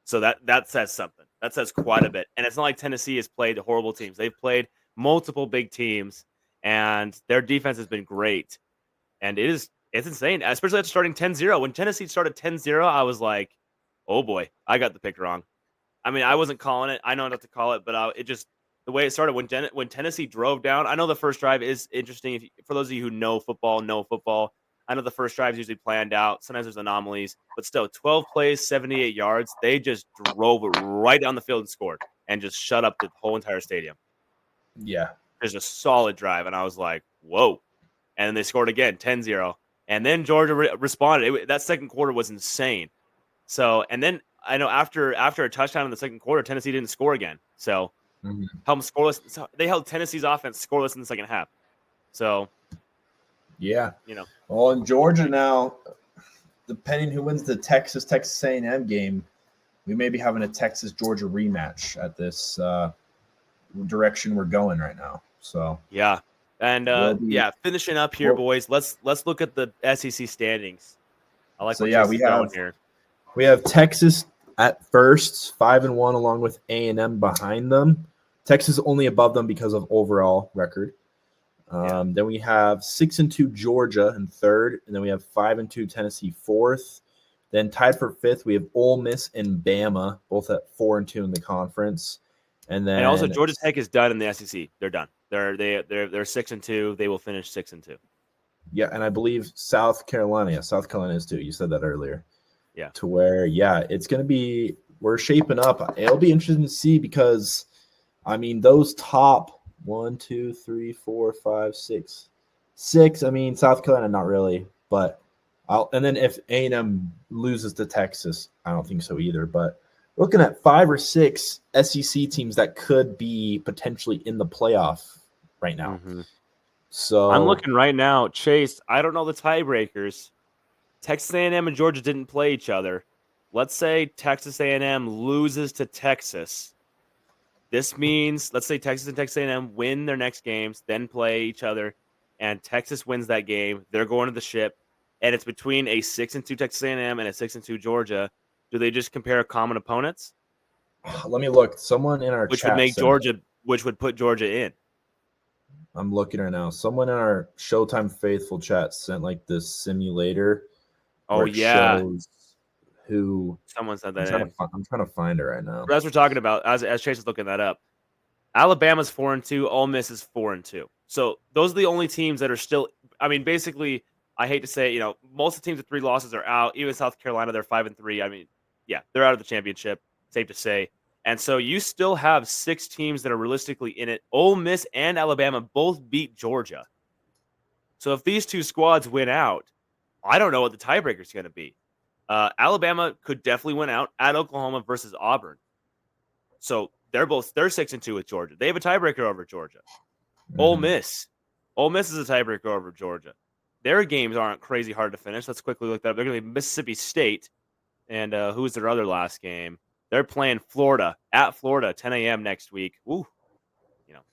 So that says something. That says quite a bit. And it's not like Tennessee has played horrible teams. They've played multiple big teams, and their defense has been great. And it's insane, especially after starting 10-0. When Tennessee started 10-0, I was like, oh boy, I got the pick wrong. I mean, I wasn't calling it. I know not to call it, but it just the way it started when Tennessee drove down. I know the first drive is interesting. For those of you who know football. I know the first drive is usually planned out. Sometimes there's anomalies, but still, 12 plays, 78 yards. They just drove it right down the field and scored, and just shut up the whole entire stadium. Yeah, there's a solid drive, and I was like, whoa. And then they scored again, 10-0. And then Georgia responded. That second quarter was insane. So, and then I know after a touchdown in the second quarter, Tennessee didn't score again. So, held them scoreless. So they held Tennessee's offense scoreless in the second half. So, yeah. You know. Well, in Georgia now, depending who wins the Texas A&M game, we may be having a Texas-Georgia rematch at this direction we're going right now. So, yeah. And finishing up here, boys. Let's look at the SEC standings. I like we have Texas at first, 5-1, along with A&M behind them. Texas only above them because of overall record. Then we have 6-2 Georgia in third, and then we have 5-2 Tennessee fourth. Then tied for fifth, we have Ole Miss and Bama, both at 4-2 in the conference. And also Georgia Tech is done in the SEC. They're done. They're 6-2. They will finish 6-2. Yeah, and I believe South Carolina is too. You said that earlier. Yeah. To where, it's going to be – we're shaping up. It'll be interesting to see because, I mean, those top 1, 2, 3, 4, 5, 6. I mean, South Carolina, not really. But and then if A&M loses to Texas, I don't think so either. But looking at 5 or 6 SEC teams that could be potentially in the playoff right now. Mm-hmm. So I'm looking right now, Chase. I don't know the tiebreakers. Texas A&M and Georgia didn't play each other. Let's say Texas A&M loses to Texas. This means, let's say Texas and Texas A&M win their next games, then play each other, and Texas wins that game. They're going to the ship, and it's between a 6-2 Texas A&M and a 6-2 Georgia. Do they just compare common opponents? Let me look. Someone in our chat which would put Georgia in. I'm looking right now. Someone in our Showtime Faithful chat sent like this simulator. Oh yeah. Shows who someone said that. I'm trying to find it right now. As we're talking about, as Chase is looking that up, Alabama's 4-2. Ole Miss is 4-2. So those are the only teams that are still. I mean, basically, I hate to say, most of the teams with 3 losses are out. Even South Carolina, they're 5-3. I mean, they're out of the championship. Safe to say. And so you still have 6 teams that are realistically in it. Ole Miss and Alabama both beat Georgia. So if these 2 squads win out, I don't know what the tiebreaker is going to be. Alabama could definitely win out at Oklahoma versus Auburn. So they're 6-2 with Georgia. They have a tiebreaker over Georgia. Mm-hmm. Ole Miss is a tiebreaker over Georgia. Their games aren't crazy hard to finish. Let's quickly look that up. They're going to be Mississippi State. And who's their other last game? They're playing Florida at Florida, 10 a.m. next week. Ooh,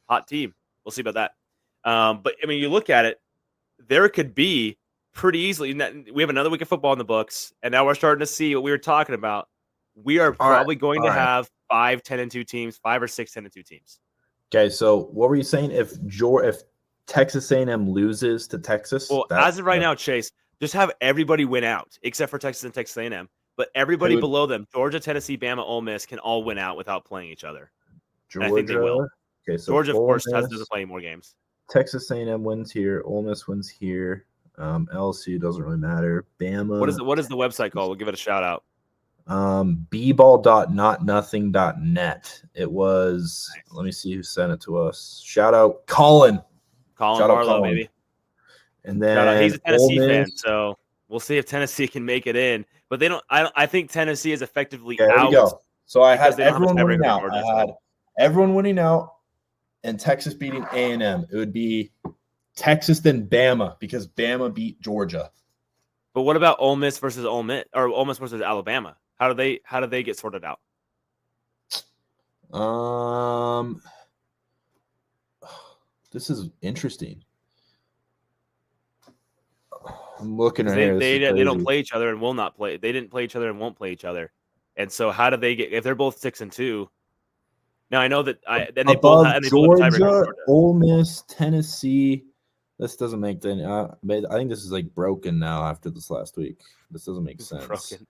hot team. We'll see about that. But I mean, you look at it, there could be pretty easily. We have another week of football in the books, and now we're starting to see what we were talking about. We are probably going to have 5 10-2 teams, 5 or 6 10-2 teams. Okay, so what were you saying? If Texas A&M loses to Texas, well, as of right now, Chase, just have everybody win out except for Texas and Texas A&M. But everybody below them, Georgia, Tennessee, Bama, Ole Miss, can all win out without playing each other. Georgia, and I think they will. Okay, so Georgia, of course, doesn't play any more games. Texas A&M wins here. Ole Miss wins here. LSU doesn't really matter. Bama. What is the website called? We'll give it a shout out. bball.notnothing.net. It was. Nice. Let me see who sent it to us. Shout out Colin. Colin Barlow, baby. And then he's a Tennessee fan, so we'll see if Tennessee can make it in. But they don't. I think Tennessee is effectively out. There we go. So I had everyone winning out. I had everyone winning out, and Texas beating A&M. It would be Texas then Bama because Bama beat Georgia. But what about Ole Miss versus Ole Miss or Ole Miss versus Alabama? How do they get sorted out? This is interesting. I'm looking at they don't play each other and will not play. They didn't play each other and won't play each other. And so how do they get if they're both 6-2? Now I know that then they both have Georgia, Ole Miss, Tennessee. This doesn't make any. I think this is like broken now after this last week. This doesn't make sense. Broken.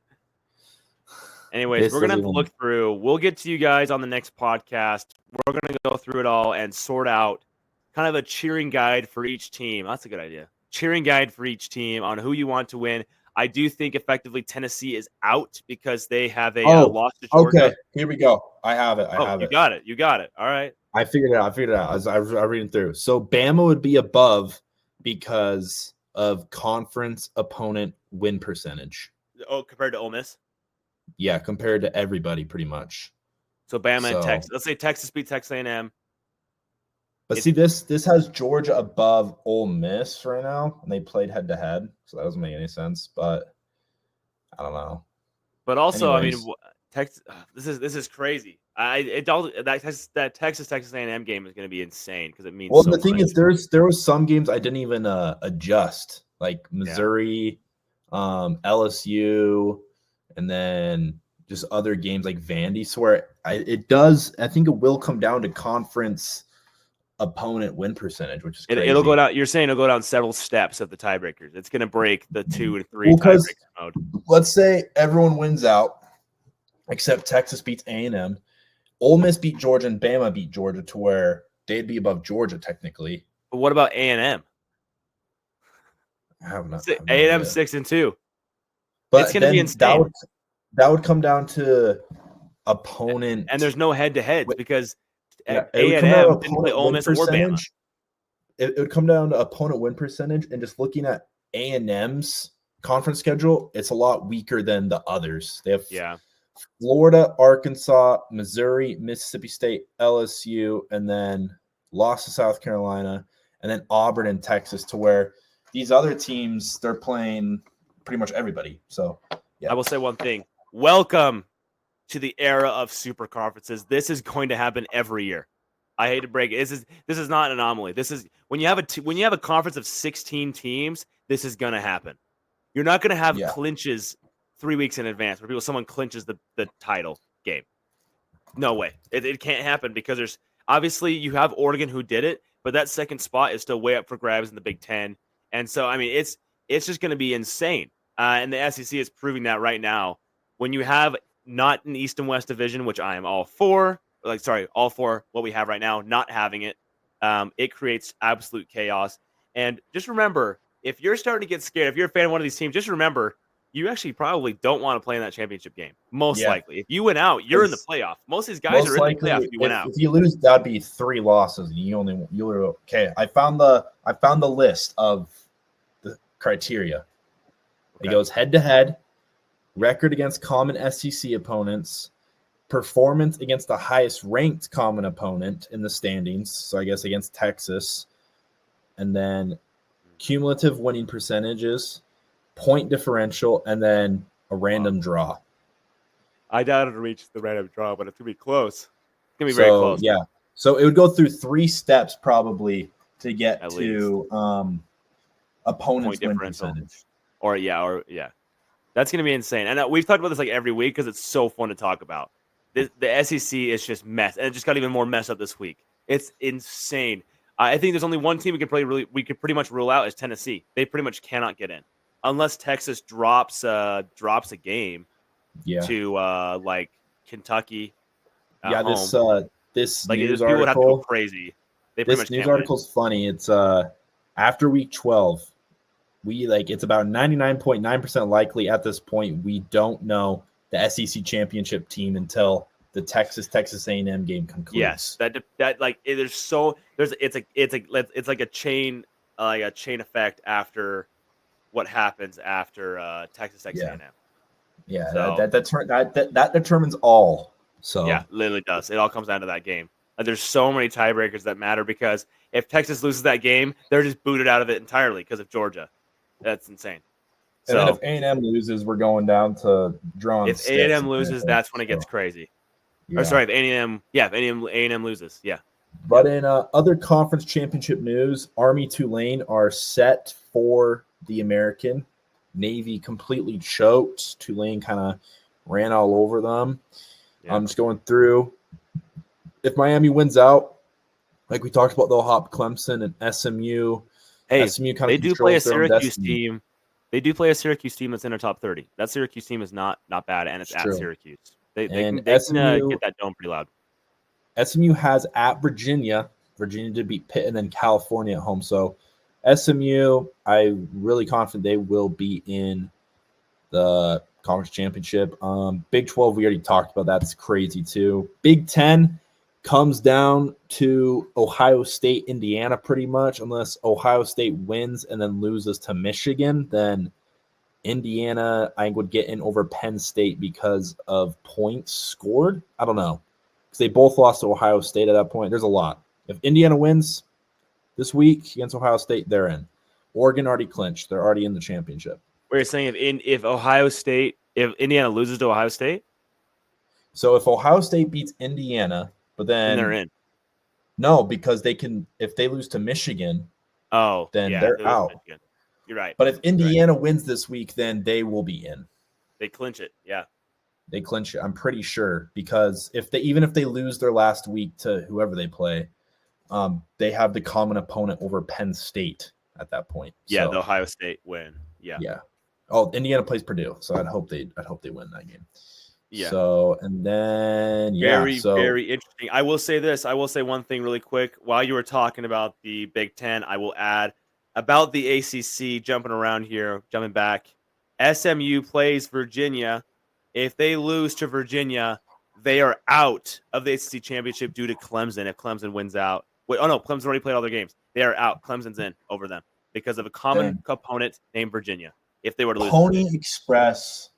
Anyways, we're going to look through. We'll get to you guys on the next podcast. We're going to go through it all and sort out kind of a cheering guide for each team. That's a good idea. Cheering guide for each team on who you want to win. I do think effectively Tennessee is out because they have a loss to Georgia. Okay, here we go. I have it. You got it. You got it. All right. I figured it out. As I was reading through. So Bama would be above because of conference opponent win percentage. Oh, compared to Ole Miss? Yeah, compared to everybody pretty much. So Bama and Texas. Let's say Texas beat Texas A&M. But see, this has Georgia above Ole Miss right now, and they played head-to-head, so that doesn't make any sense. But I don't know. But also, anyways, I mean, Texas. This is crazy. That Texas A&M game is going to be insane because it means. Well, the thing is, there was some games I didn't even adjust, like Missouri, LSU, and then just other games like Vandy. Where it does. I think it will come down to conference opponent win percentage, which is crazy. It'll go down. You're saying it'll go down several steps of the tiebreakers. It's going to break the 2 and 3 tiebreaker mode. Let's say everyone wins out, except Texas beats A&M. Ole Miss beat Georgia and Bama beat Georgia to where they'd be above Georgia technically. But what about A&M? I have not. A&M 6-2. But it's going to be insane. That would come down to opponent, and there's no head-to-heads because A&M didn't play Ole Miss or Bama. It would come down to opponent win percentage, and just looking at A&M's conference schedule, it's a lot weaker than the others. They have Florida, Arkansas, Missouri, Mississippi State, LSU, and then lost to South Carolina, and then Auburn and Texas, to where these other teams, they're playing pretty much everybody. So, yeah. I will say one thing. Welcome to the era of super conferences. This is going to happen every year. I hate to break it. This is not an anomaly. This is when you have a conference of 16 teams, this is going to happen. You're not going to have clinches 3 weeks in advance where someone clinches the title game. No way. It can't happen because there's obviously you have Oregon who did it, but that second spot is still way up for grabs in the Big Ten. And so, I mean, it's just going to be insane. And the SEC is proving that right now. When you have not an East and West division, which I am all for, all for what we have right now, not having it, it creates absolute chaos. And just remember, if you're starting to get scared, if you're a fan of one of these teams, just remember, you actually probably don't want to play in that championship game. Most likely. If you went out, you're in the playoff. Most of these guys are in the playoff if you went out. If you lose, that'd be 3 losses. And you're okay. I found the list of the criteria. It goes head-to-head, record against common SEC opponents, performance against the highest-ranked common opponent in the standings, so I guess against Texas, and then cumulative winning percentages, point differential, and then a random draw. I doubt it'll reach the random draw, but it's going to be close. It's going to be very close. Yeah. So it would go through 3 steps probably to get to opponent's win percentage. Or that's going to be insane. And we've talked about this like every week because it's so fun to talk about. The SEC is just mess, and it just got even more messed up this week. It's insane. I think there's only one team we could pretty much rule out is Tennessee. They pretty much cannot get in unless Texas drops a game to like Kentucky. This like news article would have to go crazy. This news article's funny. It's after week 12. It's about 99.9% likely at this point we don't know the SEC championship team until the Texas A&M game concludes. Yes, it's like a chain effect after what happens after Texas A&M. Yeah, so, that determines all. So yeah, literally does. It all comes down to that game. There's so many tiebreakers that matter because if Texas loses that game, they're just booted out of it entirely because of Georgia. That's insane. And then if A&M loses, we're going down to drawing. If A&M loses, that's when it gets crazy. Yeah. Or sorry, if A&M loses, yeah. But in other conference championship news, Army Tulane are set for the American. Navy completely choked. Tulane kind of ran all over them. Yeah. I'm just going through. If Miami wins out, like we talked about, they'll hop Clemson and SMU. Hey, SMU they do play a Syracuse team. They do play a Syracuse team that's in our top 30. That Syracuse team is not bad, and it's at true. Syracuse. They And can SMU get that dome pretty loud. SMU has at Virginia. Virginia to beat Pitt, and then California at home. So SMU, I'm really confident they will be in the conference championship. Big 12, we already talked about. That's crazy too. Big 10 comes down to Ohio State, Indiana, pretty much. Unless Ohio State wins and then loses to Michigan, then Indiana, I would get in over Penn State because of points scored. I don't know, because they both lost to Ohio State at that point. There's a lot. If Indiana wins this week against Ohio State, they're in. Oregon already clinched. They're already in the championship. Where you're saying if Indiana loses to Ohio State? So if Ohio State beats Indiana, but then they're in. No, because they can, if they lose to Michigan, then they're out. You're right. But if Indiana wins this week, then they will be in. They clinch it. Yeah. They clinch it. I'm pretty sure, because even if they lose their last week to whoever they play, they have the common opponent over Penn State at that point. Yeah, the Ohio State win. Yeah. Yeah. Oh, Indiana plays Purdue, so I'd hope they win that game. Yeah. So, and then very interesting. I will say this. I will say one thing really quick. While you were talking about the Big Ten, I will add about the ACC. Jumping back. SMU plays Virginia. If they lose to Virginia, they are out of the ACC championship due to Clemson. If Clemson wins out, Clemson already played all their games. They are out. Clemson's in over them because of a common opponent named Virginia. If they were to lose, Pony Express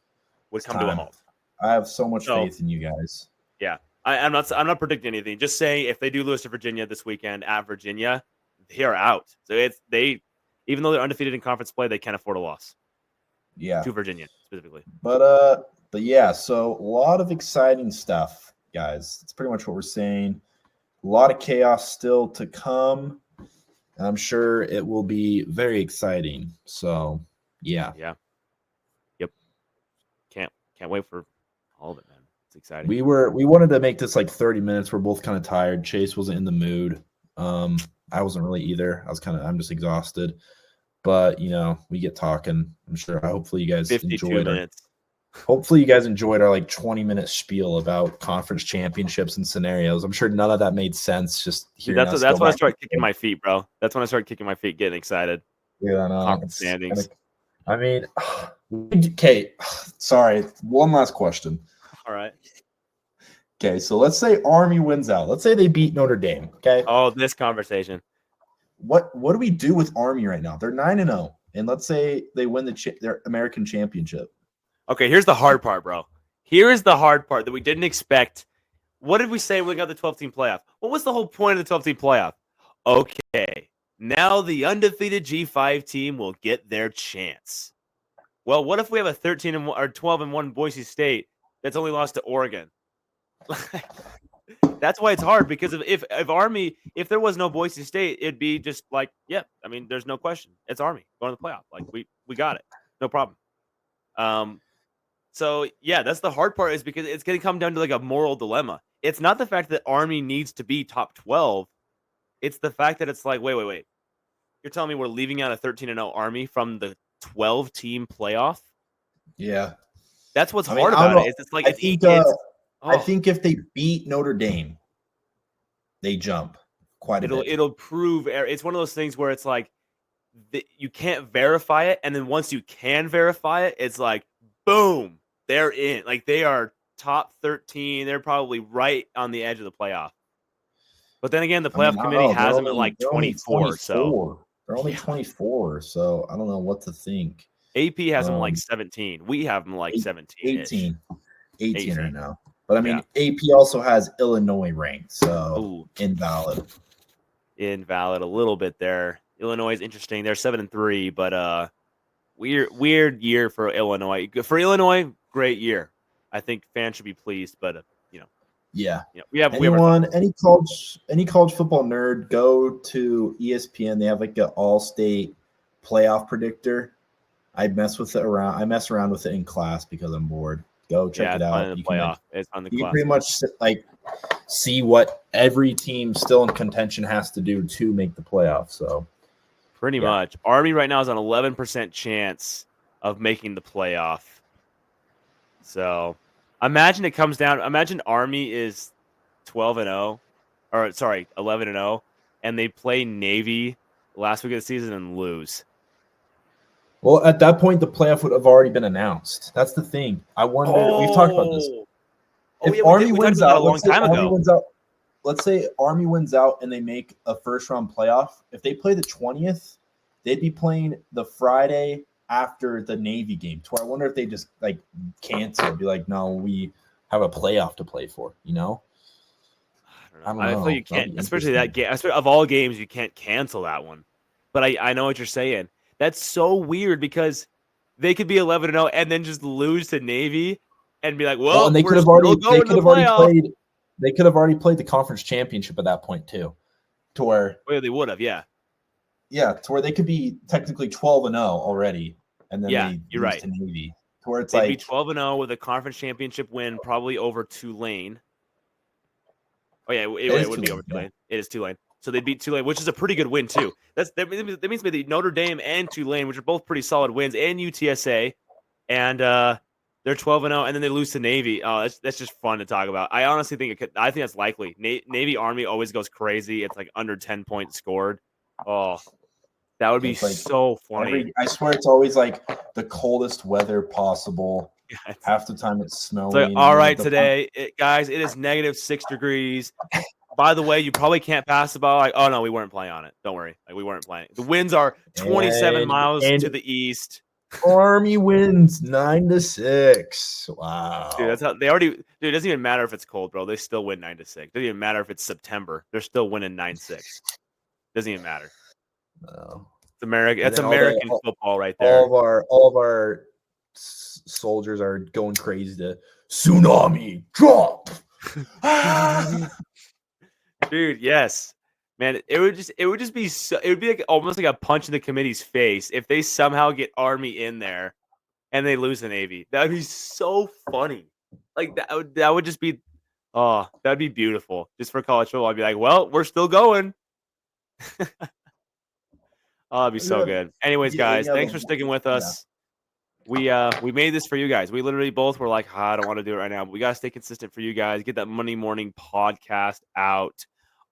would come to a halt. I have so much faith in you guys. Yeah, I'm not predicting anything. Just saying, if they do lose to Virginia this weekend at Virginia, they are out. So even though they're undefeated in conference play, they can't afford a loss. Yeah, to Virginia specifically. But yeah, so a lot of exciting stuff, guys. That's pretty much what we're saying. A lot of chaos still to come. I'm sure it will be very exciting. So yeah. Yep. Can't wait for all of it, man. It's exciting. We wanted to make this like 30 minutes. We're both kind of tired. Chase wasn't in the mood. I wasn't really either. I'm just exhausted. But we get talking. I'm sure. Hopefully you guys enjoyed it. Hopefully you guys enjoyed our like 20-minute spiel about conference championships and scenarios. I'm sure none of that made sense. Just that's when I start kicking my feet, bro. That's when I start kicking my feet, getting excited. Yeah, I know. Conference standings. Okay. Sorry. One last question. All right. Okay, so let's say Army wins out. Let's say they beat Notre Dame. Okay. Oh, this conversation. What do we do with Army right now? They're 9-0, and let's say they win their American championship. Okay, here's the hard part, bro. Here is the hard part that we didn't expect. What did we say when we got the 12-team playoff? What was the whole point of the 12-team playoff? Okay, now the undefeated G5 team will get their chance. Well, what if we have a 12-1 Boise State that's only lost to Oregon? That's why it's hard, because if Army, if there was no Boise State, it'd be just like, there's no question. It's Army going to the playoff. Like we got it. No problem. So yeah, that's the hard part, is because it's going to come down to like a moral dilemma. It's not the fact that Army needs to be top 12. It's the fact that it's like, wait. You're telling me we're leaving out a 13-0 Army from the 12-team playoff? Yeah. That's what's hard about it. It's like, I think if they beat Notre Dame, they jump quite a bit. It'll prove. It's one of those things where it's like you can't verify it, and then once you can verify it, it's like boom, they're in. Like they are top 13. They're probably right on the edge of the playoff. But then again, the playoff committee has them at like 24. So they're only 24. So I don't know what to think. AP has them like 17. We have them like 17. 18 right now. But AP also has Illinois ranked, so invalid. Invalid a little bit there. Illinois is interesting. They're 7-3, but weird year for Illinois. For Illinois, great year. I think fans should be pleased, but any college football nerd, go to ESPN. They have like an all-state playoff predictor. I mess around with it in class because I'm bored. Go check it out. It's on the you can pretty much like see what every team still in contention has to do to make the playoffs. So pretty much, Army right now is on 11% chance of making the playoff. So imagine it comes down. Imagine Army is 12-0, or sorry, 11-0, and they play Navy last week of the season and lose. Well, at that point, the playoff would have already been announced. That's the thing. I wonder. We've talked about this. If Army wins out, let's say Army wins out. Let's say Army wins out and they make a first-round playoff. If they play the 20th, they'd be playing the Friday after the Navy game. So I wonder if they just like cancel, be like, no, we have a playoff to play for. You know? I don't know. I feel you can't, especially that game. Of all games, you can't cancel that one. But I know what you're saying. That's so weird because they could be 11-0 and then just lose to Navy and be like, well, and they could have already played. They could have already played the conference championship at that point too, to where they would have, yeah, to where they could be technically 12-0 already, and then you're right. To Navy, to where they'd be 12-0 with a conference championship win, probably over Tulane. Oh yeah, it would be over Tulane. It is Tulane. So they beat Tulane, which is a pretty good win too. That means maybe Notre Dame and Tulane, which are both pretty solid wins, and UTSA, and they're 12-0, and then they lose to Navy. Oh, that's just fun to talk about. I honestly think I think that's likely. Navy Army always goes crazy. It's like under 10 points scored. Oh, that would be so funny. I swear it's always like the coldest weather possible. Half the time it's snowing. It's like, all right, today, guys, it is -6 degrees. By the way, you probably can't pass the ball. Like, oh no, we weren't playing on it. Don't worry, like we weren't playing. The winds are 27 miles to the east. Army wins 9-6. Wow, dude, that's how they already. Dude, it doesn't even matter if it's cold, bro. They still win 9-6. Doesn't even matter if it's September. They're still winning 9-6. Doesn't even matter. No, it's America. It's American football right there. All of our soldiers are going crazy to tsunami drop. Dude, yes, man. It would just be so. It would be like almost like a punch in the committee's face if they somehow get Army in there, and they lose the Navy. That would be so funny. Like that would just be, oh, that'd be beautiful. Just for college football, I'd be like, well, we're still going. Oh, it'd be so good. Anyways, guys, thanks for sticking with us. Yeah. We made this for you guys. We literally both were like, I don't want to do it right now, but we gotta stay consistent for you guys. Get that Monday morning podcast out.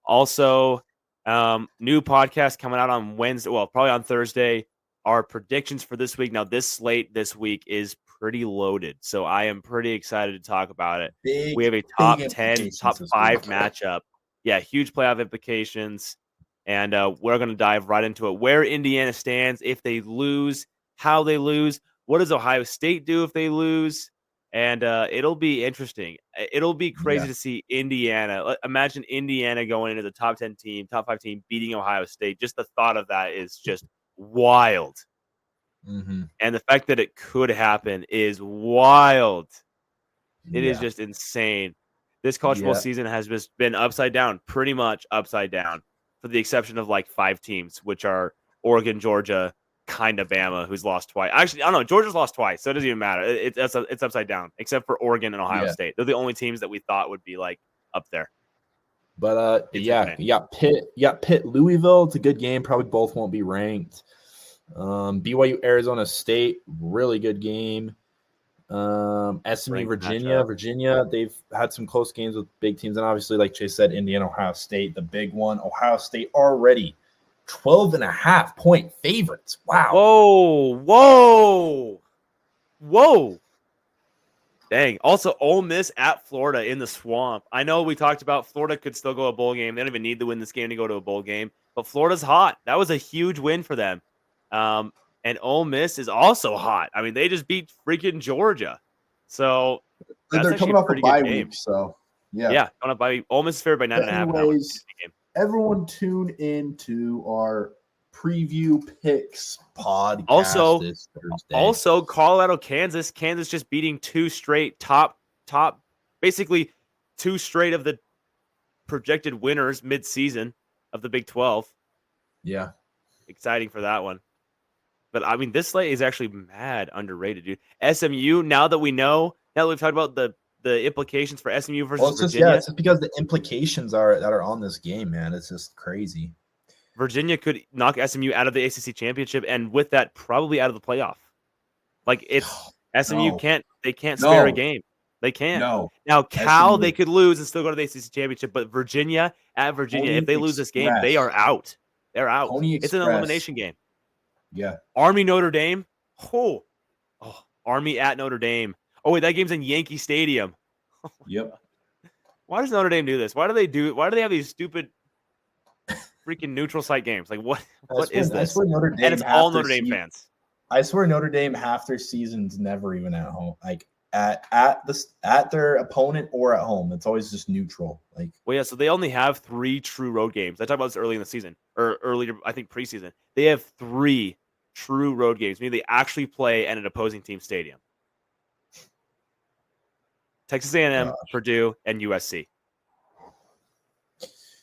Also, new podcast coming out on Wednesday. Well, probably on Thursday. Our predictions for this week. Now, this slate this week is pretty loaded, so I am pretty excited to talk about it. We have a top 10, top 5 matchup. Yeah, huge playoff implications, and we're going to dive right into it. Where Indiana stands if they lose, how they lose, what does Ohio State do if they lose? And it'll be interesting. It'll be crazy to see Indiana. Imagine Indiana going into the top 10 team, top 5 team, beating Ohio State. Just the thought of that is just wild. Mm-hmm. And the fact that it could happen is wild. It is just insane. This college football season has just been upside down, pretty much upside down, for the exception of like 5 teams, which are Oregon, Georgia, kind of Bama, who's lost twice. Actually, I don't know. Georgia's lost twice, so it doesn't even matter. It's upside down, except for Oregon and Ohio State. They're the only teams that we thought would be like up there. But you got Pitt, Louisville. It's a good game. Probably both won't be ranked. BYU, Arizona State, really good game. SMU, Virginia. They've had some close games with big teams, and obviously, like Chase said, Indiana, Ohio State, the big one. Ohio State already 12.5-point favorites. Wow. Whoa. Dang. Also, Ole Miss at Florida in the swamp. I know we talked about Florida could still go a bowl game. They don't even need to win this game to go to a bowl game. But Florida's hot. That was a huge win for them. And Ole Miss is also hot. I mean, they just beat freaking Georgia. So they're coming off a bye week. So, yeah. Coming off bye week. Ole Miss is favored by 9.5. Anyways, everyone tune in to our preview picks podcast this Thursday. Also, Colorado, Kansas. Kansas just beating 2 straight top, basically 2 straight of the projected winners mid-season of the Big 12. Yeah. Exciting for that one. But, I mean, this slate is actually mad underrated, dude. SMU, now that we've talked about the implications for SMU versus Virginia. It's just because the implications that are on this game, man. It's just crazy. Virginia could knock SMU out of the ACC championship, and with that, probably out of the playoff. Like it's SMU No. can't spare a No. game. They can't. No. Now Cal, SMU. they could lose and still go to the ACC championship, but Virginia, Pony if they lose this game, they are Express. out. They're out. Pony It's an Express. elimination game. Yeah. Army Notre Dame. Oh, Army at Notre Dame. Oh, wait, that game's in Yankee Stadium. Yep. Why does Notre Dame do this? Why do they have these stupid freaking neutral site games? Like what is this? I swear Notre Dame And it's all Notre Dame fans. I swear Notre Dame half their season's never even at home. Like at their opponent or at home. It's always just neutral. Like, well, yeah, so they only have 3 true road games. I talked about this early in the season, or earlier, I think preseason. They have 3 true road games, meaning they actually play at an opposing team stadium. Texas A&M, Purdue, and USC.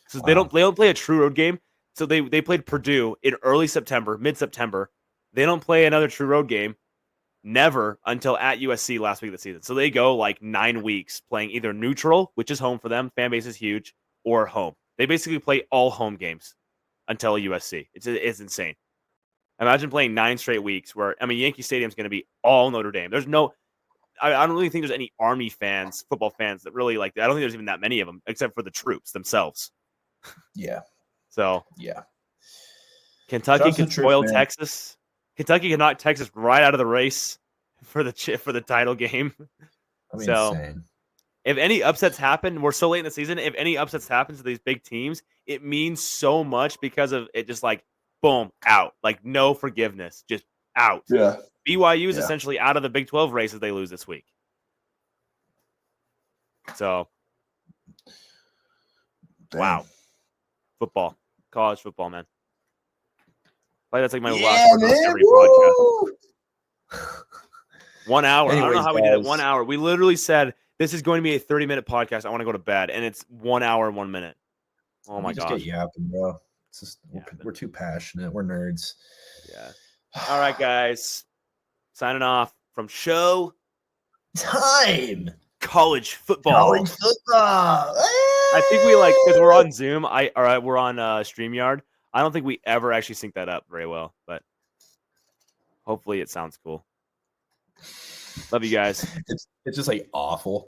So they don't play a true road game. So they played Purdue in early September, mid-September. They don't play another true road game never until at USC last week of the season. So they go like 9 weeks playing either neutral, which is home for them, fan base is huge, or home. They basically play all home games until USC. It's insane. Imagine playing 9 straight weeks where, Yankee Stadium is going to be all Notre Dame. I don't really think there's any Army fans, football fans that really like that. I don't think there's even that many of them except for the troops themselves. Yeah. So, yeah. Kentucky could spoil Texas. Kentucky could knock Texas right out of the race for the title game. Insane. If any upsets happen, we're so late in the season. If any upsets happen to these big teams, it means so much because of it. Just like boom, out, like no forgiveness, just out. Yeah. BYU is essentially out of the Big 12 race if they lose this week. So, wow, football, college football, man. Like that's like my last word on every podcast. 1 hour. Anyways, I don't know how we did it. 1 hour. We literally said this is going to be a 30-minute podcast. I want to go to bed, and it's 1 hour and 1 minute. Oh my gosh. Just get yapping, bro. It's just we're too passionate. We're nerds. Yeah. All right, guys. Signing off from show time. College football. College football. I think we because we're on Zoom. We're on StreamYard. I don't think we ever actually sync that up very well, but hopefully it sounds cool. Love you guys. It's just like awful.